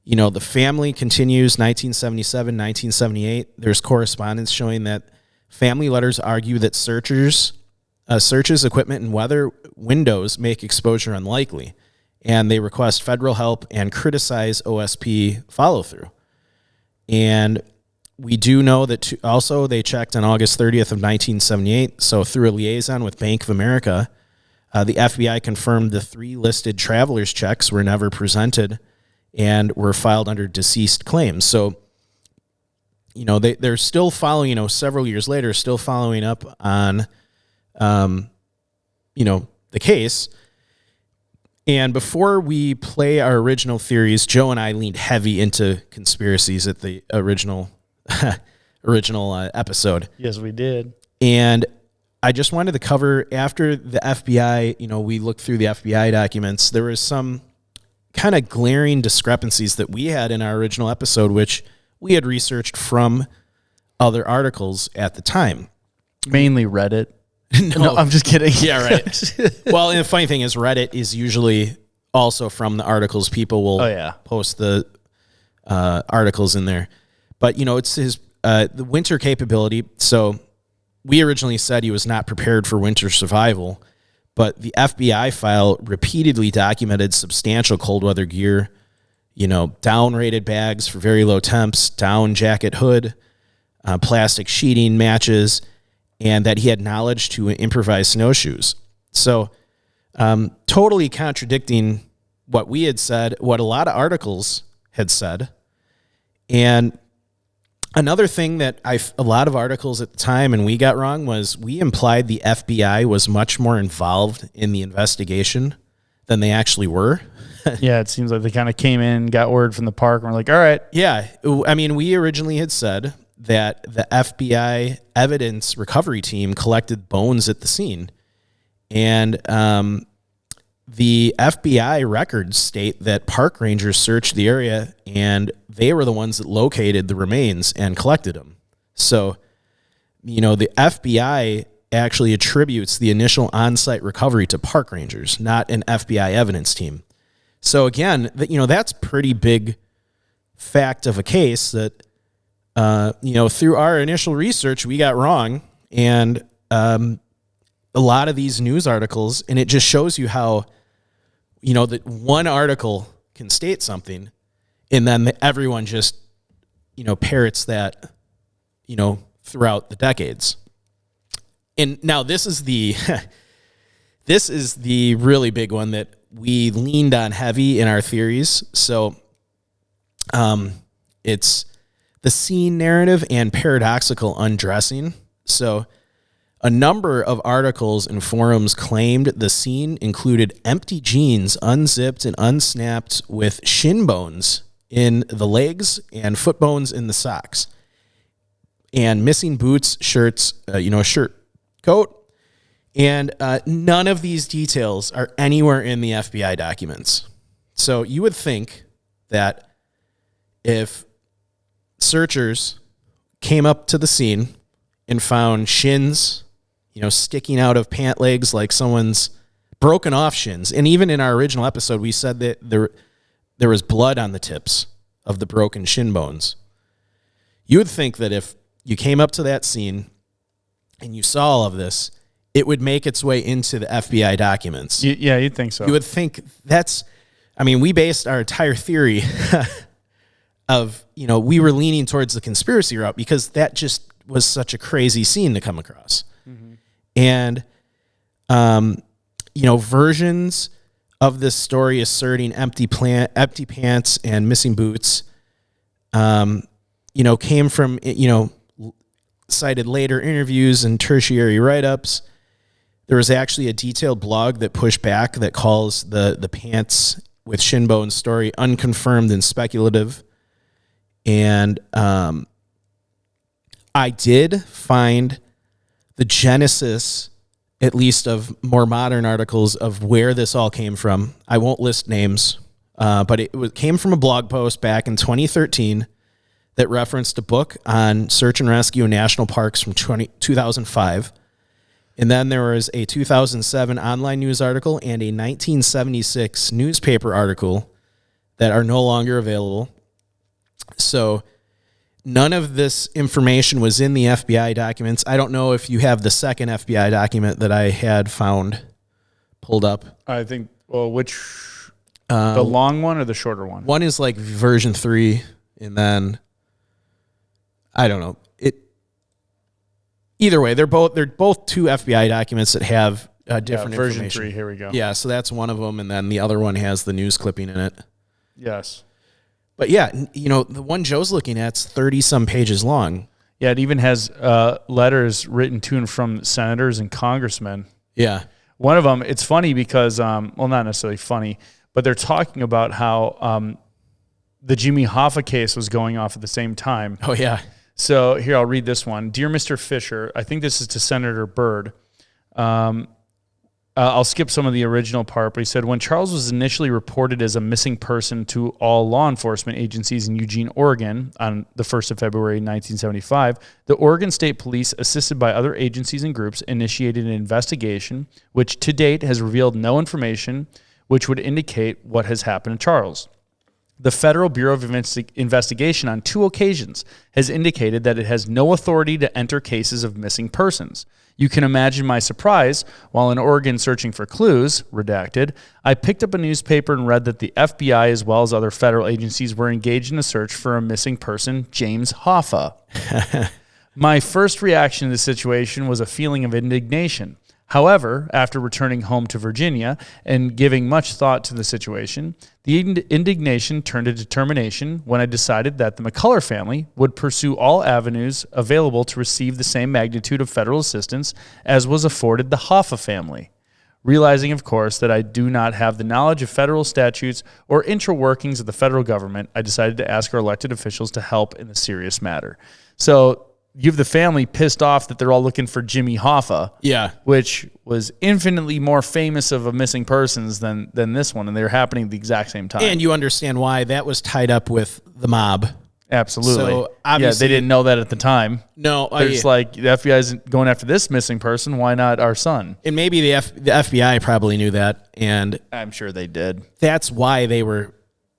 The family continues 1977, 1978. There's correspondence showing that family letters argue that searches, equipment, and weather windows make exposure unlikely, and they request federal help and criticize OSP follow-through. And we do know that also they checked on August 30th of 1978, so through a liaison with Bank of America, the FBI confirmed the 3 listed travelers' checks were never presented and were filed under deceased claims. So, they're still following, several years later, still following up on, the case. And before we play our original theories, Joe and I leaned heavy into conspiracies at the original episode. Yes, we did. And I just wanted to cover, after the FBI, we looked through the FBI documents, there was some kind of glaring discrepancies that we had in our original episode, which we had researched from other articles at the time. Mainly Reddit. No, I'm just kidding. Yeah, right. Well, and the funny thing is Reddit is usually also from the articles. People will post the articles in there. But, it's his the winter capability. So we originally said he was not prepared for winter survival, but the FBI file repeatedly documented substantial cold weather gear, down-rated bags for very low temps, down jacket hood, plastic sheeting, matches, and that he had knowledge to improvise snowshoes. So totally contradicting what we had said, what a lot of articles had said. And another thing that a lot of articles at the time and we got wrong was we implied the FBI was much more involved in the investigation than they actually were. Yeah, it seems like they kind of came in, got word from the park, and were like, all right. Yeah, we originally had said that the FBI evidence recovery team collected bones at the scene. And the FBI records state that park rangers searched the area and they were the ones that located the remains and collected them. So, the FBI actually attributes the initial on-site recovery to park rangers, not an FBI evidence team. So again, that's pretty big fact of a case that, through our initial research, we got wrong. And a lot of these news articles, and it just shows you how, that one article can state something and then everyone just, parrots that, throughout the decades. And now this is the really big one that we leaned on heavy in our theories. So it's the scene narrative and paradoxical undressing. So a number of articles and forums claimed the scene included empty jeans, unzipped and unsnapped, with shin bones in the legs and foot bones in the socks, and missing boots, shirts, a shirt, coat. And none of these details are anywhere in the FBI documents. So you would think that if searchers came up to the scene and found shins, sticking out of pant legs like someone's broken off shins. And even in our original episode, we said that there was blood on the tips of the broken shin bones. You would think that if you came up to that scene and you saw all of this, it would make its way into the FBI documents. Yeah, you'd think so. You would think we based our entire theory of, we were leaning towards the conspiracy route because that just was such a crazy scene to come across. Mm-hmm. And, versions of this story asserting empty pants and missing boots, came from, cited later interviews and tertiary write-ups. There was actually a detailed blog that pushed back that calls the pants with shin bones story unconfirmed and speculative. And I did find the genesis, at least of more modern articles, of where this all came from. I won't list names, but it came from a blog post back in 2013 that referenced a book on search and rescue in national parks from 2005. And then there was a 2007 online news article and a 1976 newspaper article that are no longer available. So none of this information was in the FBI documents. I don't know if you have the second FBI document that I had found pulled up. I think, which, the long one or the shorter one? One is like version 3, and then I don't know. Either way, they're both two FBI documents that have different version information. 3, here we go. Yeah, so that's one of them, and then the other one has the news clipping in it. Yes. But yeah, the one Joe's looking at's 30-some pages long. Yeah, it even has letters written to and from senators and congressmen. Yeah. One of them, it's funny because, not necessarily funny, but they're talking about how the Jimmy Hoffa case was going off at the same time. Oh, yeah. So here, I'll read this one. Dear Mr. Fisher, I think this is to Senator Byrd. I'll skip some of the original part, but he said, when Charles was initially reported as a missing person to all law enforcement agencies in Eugene, Oregon on the 1st of February, 1975, the Oregon State Police, assisted by other agencies and groups, initiated an investigation, which to date has revealed no information which would indicate what has happened to Charles. The Federal Bureau of Investigation on 2 occasions has indicated that it has no authority to enter cases of missing persons. You can imagine my surprise while in Oregon searching for clues, redacted, I picked up a newspaper and read that the FBI as well as other federal agencies were engaged in a search for a missing person, James Hoffa. My first reaction to the situation was a feeling of indignation. However, after returning home to Virginia and giving much thought to the situation, the indignation turned to determination when I decided that the McCullar family would pursue all avenues available to receive the same magnitude of federal assistance as was afforded the Hoffa family. Realizing, of course, that I do not have the knowledge of federal statutes or intra-workings of the federal government, I decided to ask our elected officials to help in the serious matter. So you have the family pissed off that they're all looking for Jimmy Hoffa. Yeah. Which was infinitely more famous of a missing persons than this one, and they're happening at the exact same time. And you understand why that was tied up with the mob. Absolutely. So obviously, they didn't know that at the time. No. They're just like, the FBI's going after this missing person. Why not our son? And maybe the FBI probably knew that, and I'm sure they did. That's why they were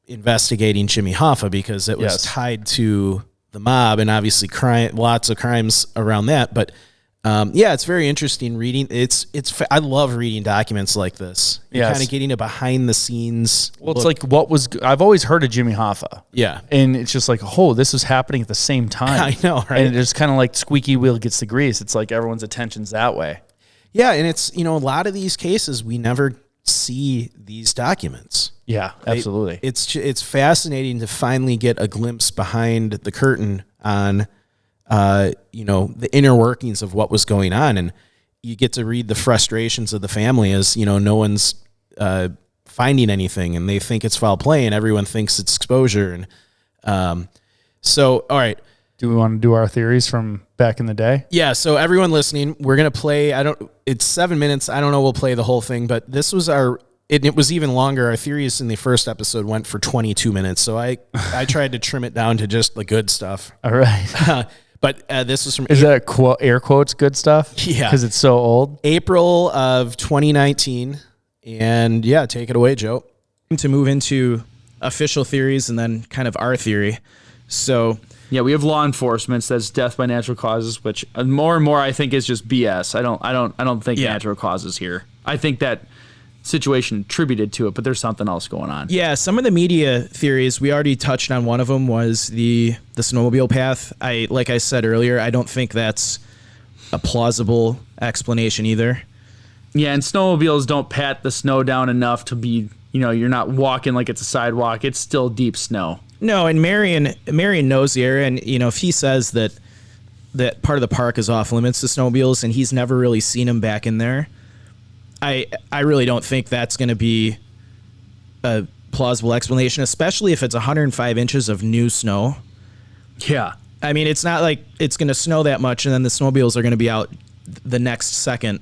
investigating Jimmy Hoffa, because it was tied to the mob, and obviously lots of crimes around that. But it's very interesting reading. I love reading documents like this. You're kind of getting a behind the scenes. Well, it's like I've always heard of Jimmy Hoffa. Yeah. And it's just like, this is happening at the same time. I know, right? And it's kind of like squeaky wheel gets the grease. It's like everyone's attention's that way. Yeah, and it's, a lot of these cases, we never see these documents. Yeah, absolutely. It's fascinating to finally get a glimpse behind the curtain on the inner workings of what was going on, and you get to read the frustrations of the family as no one's finding anything, and they think it's foul play, and everyone thinks it's exposure. And so, all right, do we want to do our theories from back in the day? Yeah. So everyone listening, we're gonna play. It's 7 minutes. I don't know. We'll play the whole thing, but this was it was even longer. Our theories in the first episode went for 22 minutes. So I tried to trim it down to just the good stuff. All right. But this was from... Is that air quotes good stuff? Yeah. Because it's so old. April of 2019. And take it away, Joe. To move into official theories and then kind of our theory. So... Yeah, we have law enforcement says death by natural causes, which more and more I think is just BS. I don't think natural causes here. I think that situation attributed to it, but there's something else going on. Yeah, some of the media theories, we already touched on. One of them was the snowmobile path. Like I said earlier, I don't think that's a plausible explanation either. Yeah, and snowmobiles don't pat the snow down enough to be, you're not walking like it's a sidewalk. It's still deep snow. No, and Marion knows the area, and if he says that part of the park is off limits to snowmobiles, and he's never really seen them back in there, I really don't think that's going to be a plausible explanation, especially if it's 105 inches of new snow. Yeah, I mean, it's not like it's going to snow that much, and then the snowmobiles are going to be out the next second,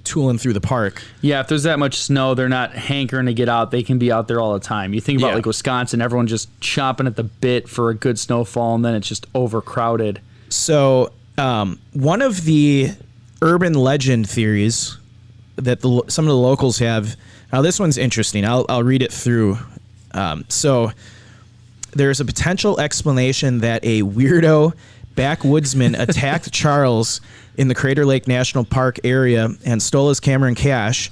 tooling through the park. Yeah, if there's that much snow, they're not hankering to get out. They can be out there all the time. You think about like Wisconsin, everyone just chomping at the bit for a good snowfall, and then it's just overcrowded. So one of the urban legend theories that some of the locals have, now this one's interesting. I'll read it through. So there's a potential explanation that a weirdo backwoodsman attacked Charles in the Crater Lake National Park area and stole his camera and cash,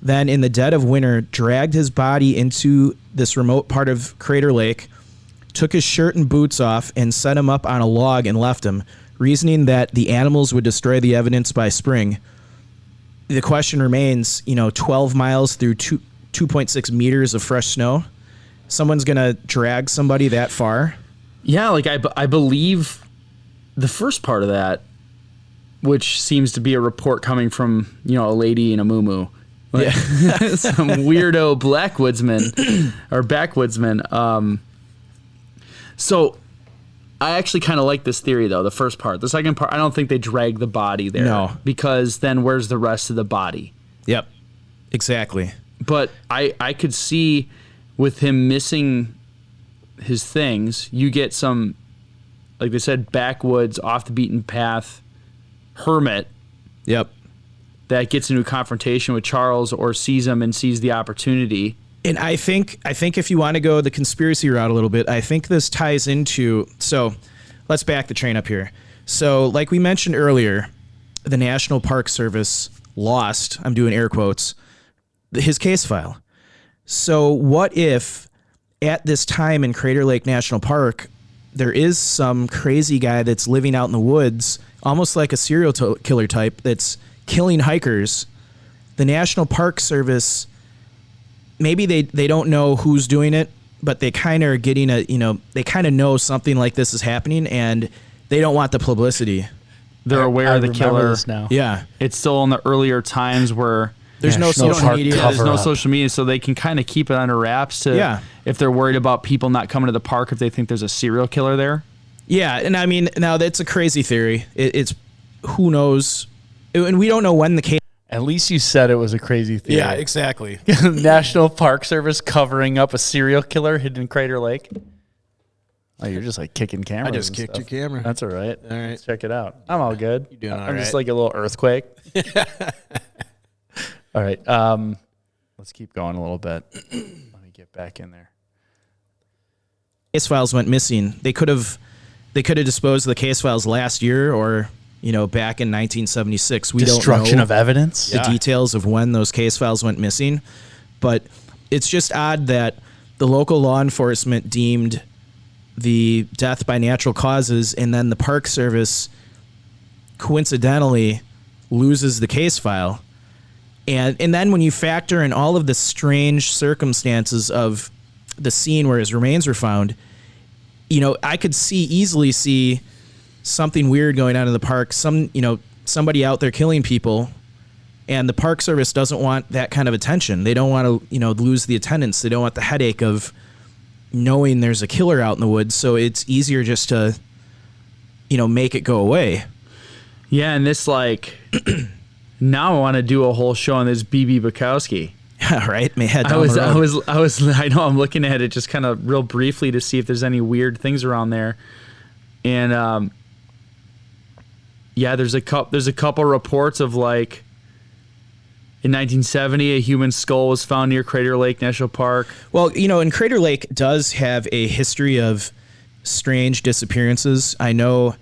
then in the dead of winter dragged his body into this remote part of Crater Lake, took his shirt and boots off, and set him up on a log and left him, reasoning that the animals would destroy the evidence by spring. The question remains, 12 miles through 2.6 meters of fresh snow, someone's going to drag somebody that far? Yeah, like I believe the first part of that, which seems to be a report coming from, a lady in a muumuu. Like, some weirdo blackwoodsman or backwoodsman. So I actually kind of like this theory, though, the first part. The second part, I don't think they drag the body there. No. Because then where's the rest of the body? Yep, exactly. But I could see with him missing his things, you get some, like they said, backwoods, off the beaten path hermit. Yep. That gets into a confrontation with Charles or sees him and sees the opportunity. And I think if you want to go the conspiracy route a little bit, I think this ties into, so let's back the train up here. So like we mentioned earlier, the National Park Service lost, I'm doing air quotes, his case file. So what if at this time in Crater Lake National Park, there is some crazy guy that's living out in the woods, almost like a serial killer type, that's killing hikers? The National Park Service, maybe they don't know who's doing it, but they kind of are getting they kind of know something like this is happening, and they don't want the publicity. They're aware of the killer. Now. Yeah. It's still in the earlier times where there's no social media. There's no social media, so they can kind of keep it under wraps if they're worried about people not coming to the park if they think there's a serial killer there. Yeah, and I mean, now that's a crazy theory. It's who knows, and we don't know when the case. At least you said it was a crazy theory. Yeah, exactly. National Park Service covering up a serial killer hidden in Crater Lake. Oh, you're just like kicking cameras. I just kicked your camera. That's all right. All right. Let's check it out. I'm all good. You're doing all I'm just right. like a little earthquake. All right. Let's keep going a little bit. Let me get back in there. Case files went missing. They could have disposed of the case files last year or back in 1976. We Destruction don't know of evidence. the details of when those case files went missing, but it's just odd that the local law enforcement deemed the death by natural causes, and then the Park Service coincidentally loses the case file. And then when you factor in all of the strange circumstances of the scene where his remains were found, I could easily see something weird going on in the park. Somebody out there killing people, and the Park Service doesn't want that kind of attention. They don't want to, lose the attendance. They don't want the headache of knowing there's a killer out in the woods. So it's easier just to, make it go away. Yeah, and this now I want to do a whole show on this Bybee Bukowski. Yeah, right. I know I'm looking at it just kind of real briefly to see if there's any weird things around there, and there's a couple reports of in 1970 a human skull was found near Crater Lake National Park. Well, and Crater Lake does have a history of strange disappearances. I know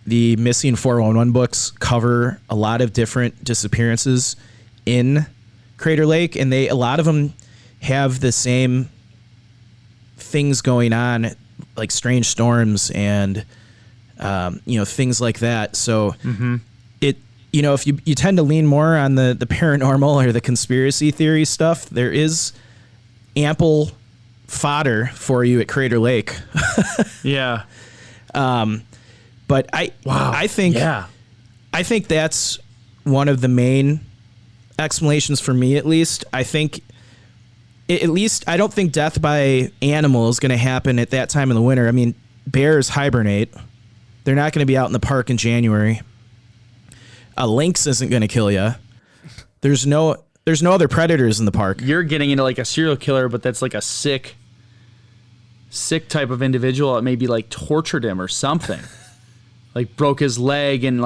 the Missing 411 books cover a lot of different disappearances in Crater Lake, and a lot of them have the same things going on, like strange storms and things like that. So if you tend to lean more on the paranormal or the conspiracy theory stuff, there is ample fodder for you at Crater Lake. Yeah. But I think that's one of the main explanations for me, at least. I think I don't think death by animal is going to happen at that time in the winter. I mean, bears hibernate. They're not going to be out in the park in January. A lynx isn't going to kill you. There's no other predators in the park. You're getting into a serial killer, but that's a sick type of individual that maybe tortured him or something. Broke his leg and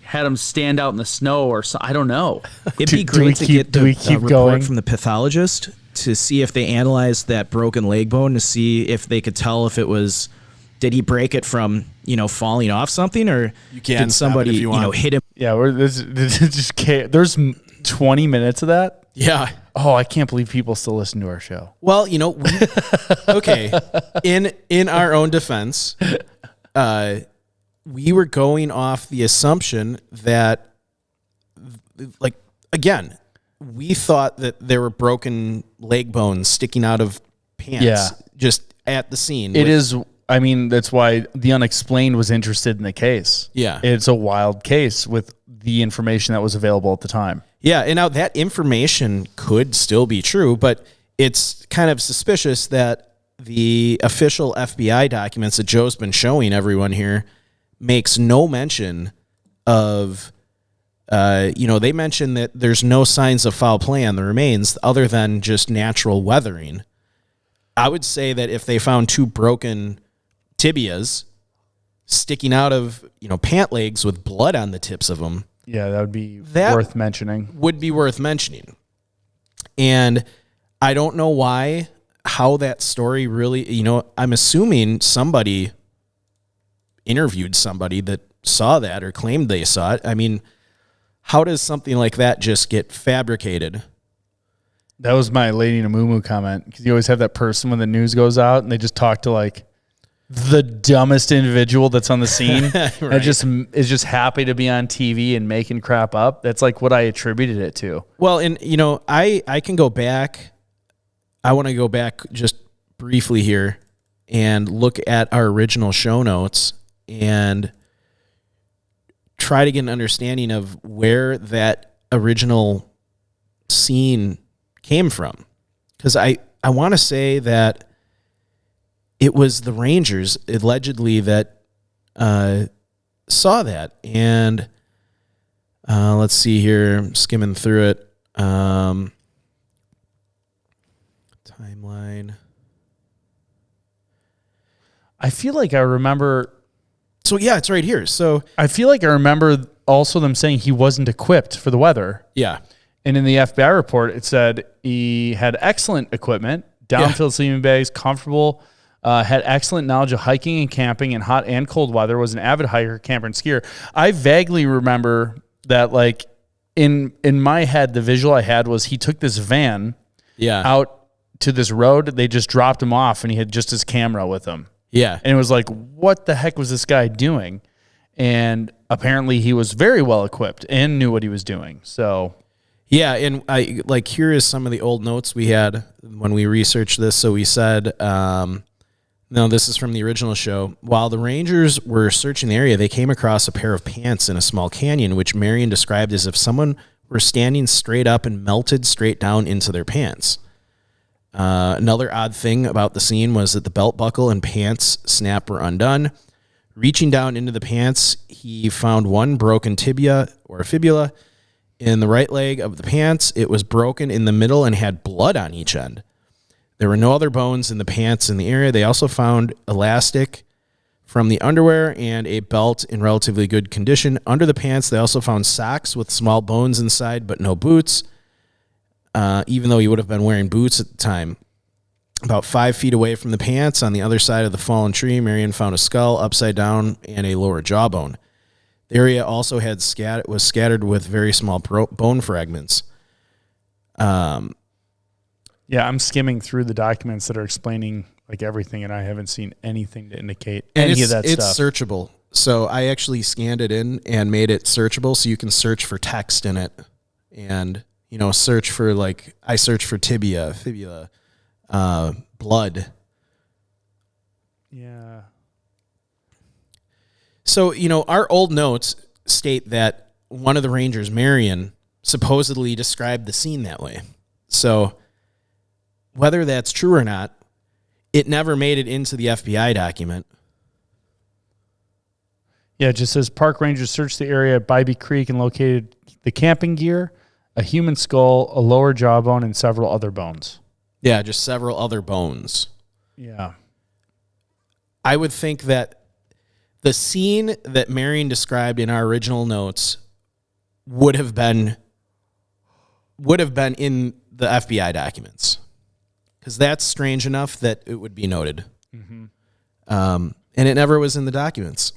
had him stand out in the snow or so. I don't know. It'd be great to get the report from the pathologist to see if they analyzed that broken leg bone to see if they could tell if it was, did he break it from, falling off something, or did somebody, hit him? Yeah, there's 20 minutes of that. Yeah. Oh, I can't believe people still listen to our show. Well, okay. In our own defense, we were going off the assumption that, again, we thought that there were broken leg bones sticking out of pants just at the scene. That's why the Unexplained was interested in the case. Yeah. It's a wild case with the information that was available at the time. Yeah, and now that information could still be true, but it's kind of suspicious that the official FBI documents that Joe's been showing everyone here makes no mention of, they mention that there's no signs of foul play on the remains other than just natural weathering. I would say that if they found two broken tibias sticking out of, pant legs with blood on the tips of them, yeah, that would be worth mentioning. Would be worth mentioning. And I don't know how that story really, I'm assuming somebody interviewed somebody that saw that or claimed they saw it. I mean, how does something like that just get fabricated? That was my Lady in a Moo Moo comment, because you always have that person when the news goes out and they just talk to the dumbest individual that's on the scene. Right. And is just happy to be on TV and making crap up. That's what I attributed it to. Well, and I can go back. I want to go back just briefly here and look at our original show notes and try to get an understanding of where that original scene came from. Because I want to say that it was the Rangers allegedly that saw that. And let's see here, I'm skimming through it. Timeline. I feel like I remember. So yeah, it's right here. So I feel like I remember also them saying he wasn't equipped for the weather. yeah, And in the FBI report, it said he had excellent equipment, downfield sleeping bags, comfortable, had excellent knowledge of hiking and camping in hot and cold weather, was an avid hiker, camper, and skier. I vaguely remember that, like, in my head, the visual I had was he took this van out to this road. They just dropped him off, and he had just his camera with him. Yeah. And it was like, what the heck was this guy doing? And apparently he was very well equipped and knew what he was doing. So, yeah. And I like, here is some of the old notes we had when we researched this. So we said, no, this is from the original show. While the Rangers were searching the area, they came across a pair of pants in a small canyon, which Marion described as if someone were standing straight up and melted straight down into their pants. Another odd thing about the scene was that the belt buckle and pants snap were undone. Reaching down into the pants, he found one broken tibia or fibula in the right leg of the pants. It was broken in the middle and had blood on each end. There were no other bones in the pants in the area. They also found elastic from the underwear and a belt in relatively good condition. Under the pants, they also found socks with small bones inside, but no boots. Even though he would have been wearing boots at the time. About 5 feet away from the pants, on the other side of the fallen tree, Marion found a skull upside down and a lower jawbone. The area also had was scattered with very small bone fragments. yeah, I'm skimming through the documents that are explaining like everything, and I haven't seen anything to indicate any of that it's stuff. It's searchable. So I actually scanned it in and made it searchable, so you can search for text in it and, you know, search for, like, I search for tibia, fibula, blood. Yeah. So, you know, our old notes state that one of the Rangers, Marion, supposedly described the scene that way. So whether that's true or not, it never made it into the FBI document. Yeah, it just says park rangers searched the area at Bybee Creek and located the camping gear, a human skull, a lower jawbone, and several other bones. Yeah, just several other bones. Yeah. I would think that the scene that Marion described in our original notes would have been in the FBI documents, because that's strange enough that it would be noted. Mm-hmm. And it never was in the documents.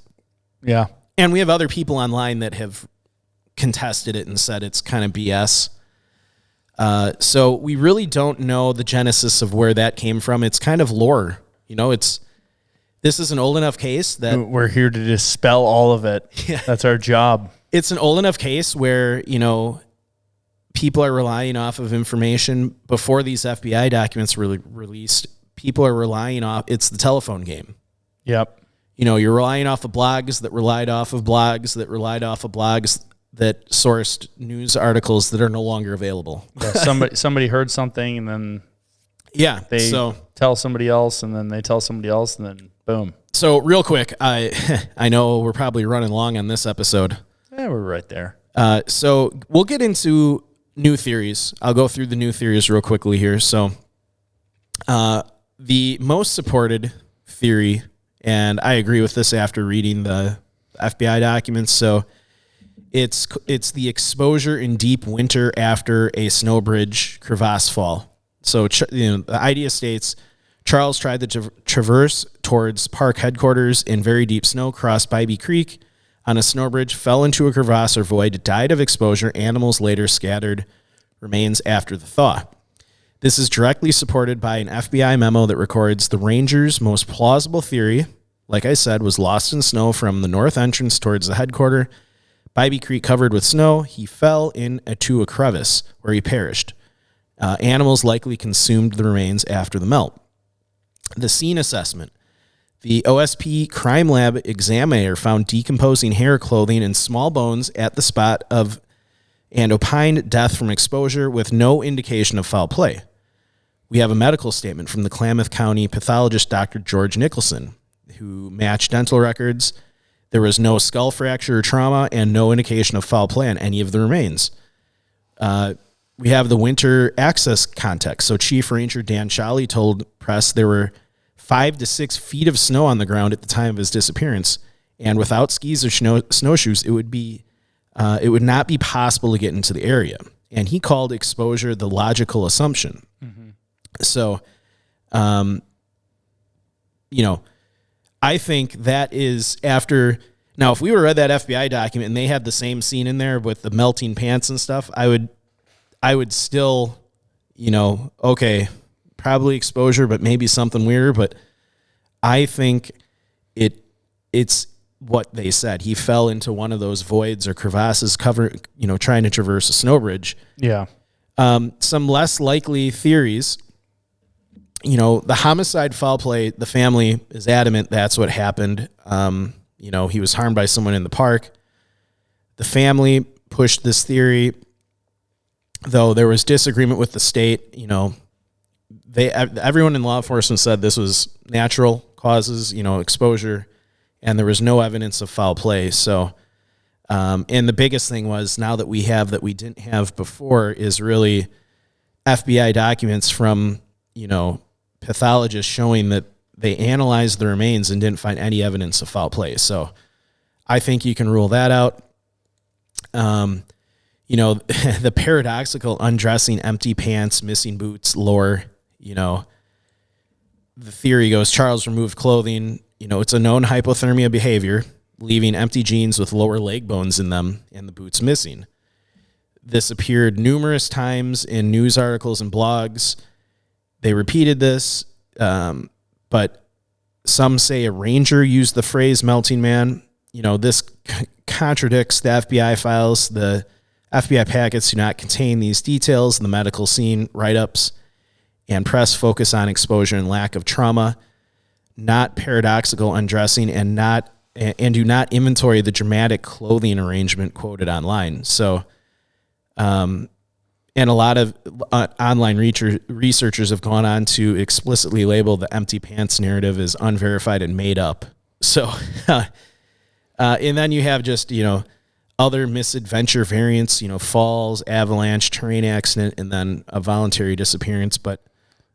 Yeah. And we have other people online that have contested it and said it's kind of BS. So we really don't know the genesis of where that came from. It's kind of lore. You know, this is an old enough case that We're here to dispel all of it. Yeah. That's our job. It's an old enough case where, you know, people are relying off of information before these FBI documents were released. People are relying off, it's the telephone game. Yep. You know, you're relying off of blogs that relied off of blogs that relied off of blogs that sourced news articles that are no longer available. Yeah, somebody heard something, and then they tell somebody else, and then they tell somebody else, and then boom. So real quick, I know we're probably running long on this episode. Yeah, we're right there. So we'll get into new theories. I'll go through the new theories real quickly here. So the most supported theory, and I agree with this after reading the FBI documents, so it's the exposure in deep winter after a snow bridge crevasse fall. So, the idea states Charles tried to traverse towards park headquarters in very deep snow, crossed Bybee Creek on a snow bridge, fell into a crevasse or void, died of exposure. Animals later scattered remains after the thaw. This is directly supported by an FBI memo that records the Rangers' most plausible theory, like I said, was lost in snow from the north entrance towards the headquarters. Bybee Creek covered with snow. He fell into a crevice where he perished. Animals likely consumed the remains after the melt. The scene assessment. The OSP crime lab examiner found decomposing hair, clothing, and small bones at the spot and opined death from exposure with no indication of foul play. we have a medical statement from the Klamath County pathologist, Dr. George Nicholson, who matched dental records. There was no skull fracture or trauma and no indication of foul play on any of the remains. We have the winter access context. So Chief Ranger Dan Shawley told press there were 5 to 6 feet of snow on the ground at the time of his disappearance. And without skis or snowshoes, it would not be possible to get into the area. And he called exposure the logical assumption. Mm-hmm. So, I think that is after. Now, if we were read that FBI document and they had the same scene in there with the melting pants and stuff, I would still, okay, probably exposure, but maybe something weirder. But I think it's what they said. He fell into one of those voids or crevasses trying to traverse a snow bridge. Yeah. Some less likely theories, the homicide, foul play, the family is adamant that's what happened. He was harmed by someone in the park. The family pushed this theory, though there was disagreement with the state. Everyone in law enforcement said this was natural causes, exposure, and there was no evidence of foul play. So, and the biggest thing was now that we have that we didn't have before is really FBI documents from, pathologists showing that they analyzed the remains and didn't find any evidence of foul play. So I think you can rule that out. The paradoxical undressing, empty pants, missing boots lore, the theory goes Charles removed clothing. It's a known hypothermia behavior, leaving empty jeans with lower leg bones in them and the boots missing. This appeared numerous times in news articles and blogs. They repeated this, but some say a ranger used the phrase melting man. This contradicts the FBI files. The FBI packets do not contain these details. The medical scene write-ups and press focus on exposure and lack of trauma, not paradoxical undressing, and do not inventory the dramatic clothing arrangement quoted online. So, and a lot of online researchers have gone on to explicitly label the empty pants narrative as unverified and made up. So, and then you have just, other misadventure variants, falls, avalanche, train accident, and then a voluntary disappearance. But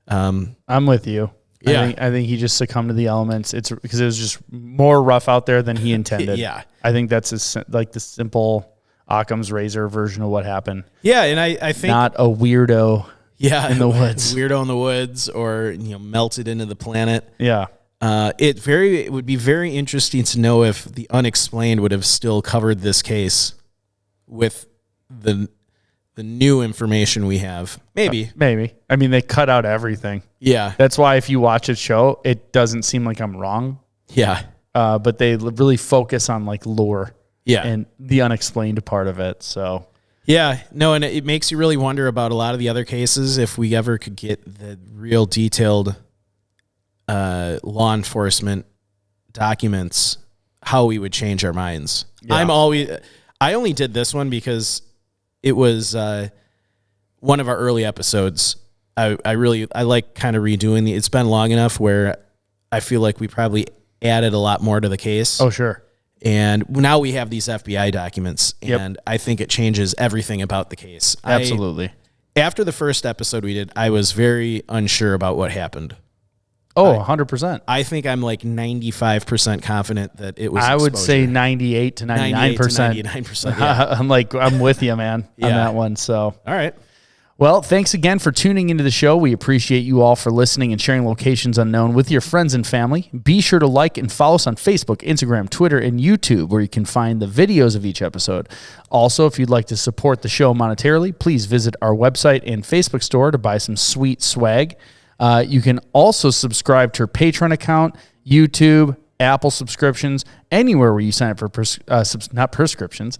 I'm with you. Yeah. I think he just succumbed to the elements. It's because it was just more rough out there than he intended. Yeah. I think that's like the simple Occam's razor version of what happened. Yeah, and I think not a weirdo. Yeah, in the woods, weirdo in the woods, or melted into the planet. Yeah, it would be very interesting to know if the Unexplained would have still covered this case with the new information we have. Maybe. I mean, they cut out everything. Yeah, that's why if you watch a show, it doesn't seem like I'm wrong. Yeah, but they really focus on like lore. Yeah, and the unexplained part of it. So. Yeah, no, and it makes you really wonder about a lot of the other cases. If we ever could get the real detailed law enforcement documents, how we would change our minds. Yeah. I only did this one because it was one of our early episodes. I like kind of redoing it's been long enough where I feel like we probably added a lot more to the case. Oh, sure. And now we have these FBI documents, and I think it changes everything about the case. Absolutely. After the first episode we did, I was very unsure about what happened. Oh, 100%. I think I'm like 95% confident that it was I would exposure. say 98 to 99%. 99%, yeah. I'm with you, man, on that one. So, all right. Well, thanks again for tuning into the show. We appreciate you all for listening and sharing Locations Unknown with your friends and family. Be sure to like and follow us on Facebook, Instagram, Twitter, and YouTube, where you can find the videos of each episode. Also, if you'd like to support the show monetarily, please visit our website and Facebook store to buy some sweet swag. You can also subscribe to our Patreon account, YouTube, Apple subscriptions, anywhere where you sign up for subscriptions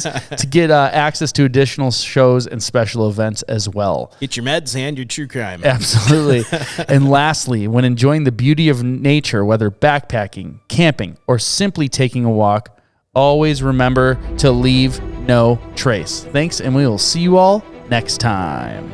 to get access to additional shows and special events as well. Get your meds and your true crime. Absolutely. And lastly, when enjoying the beauty of nature, whether backpacking, camping, or simply taking a walk, always remember to leave no trace. Thanks, and we will see you all next time.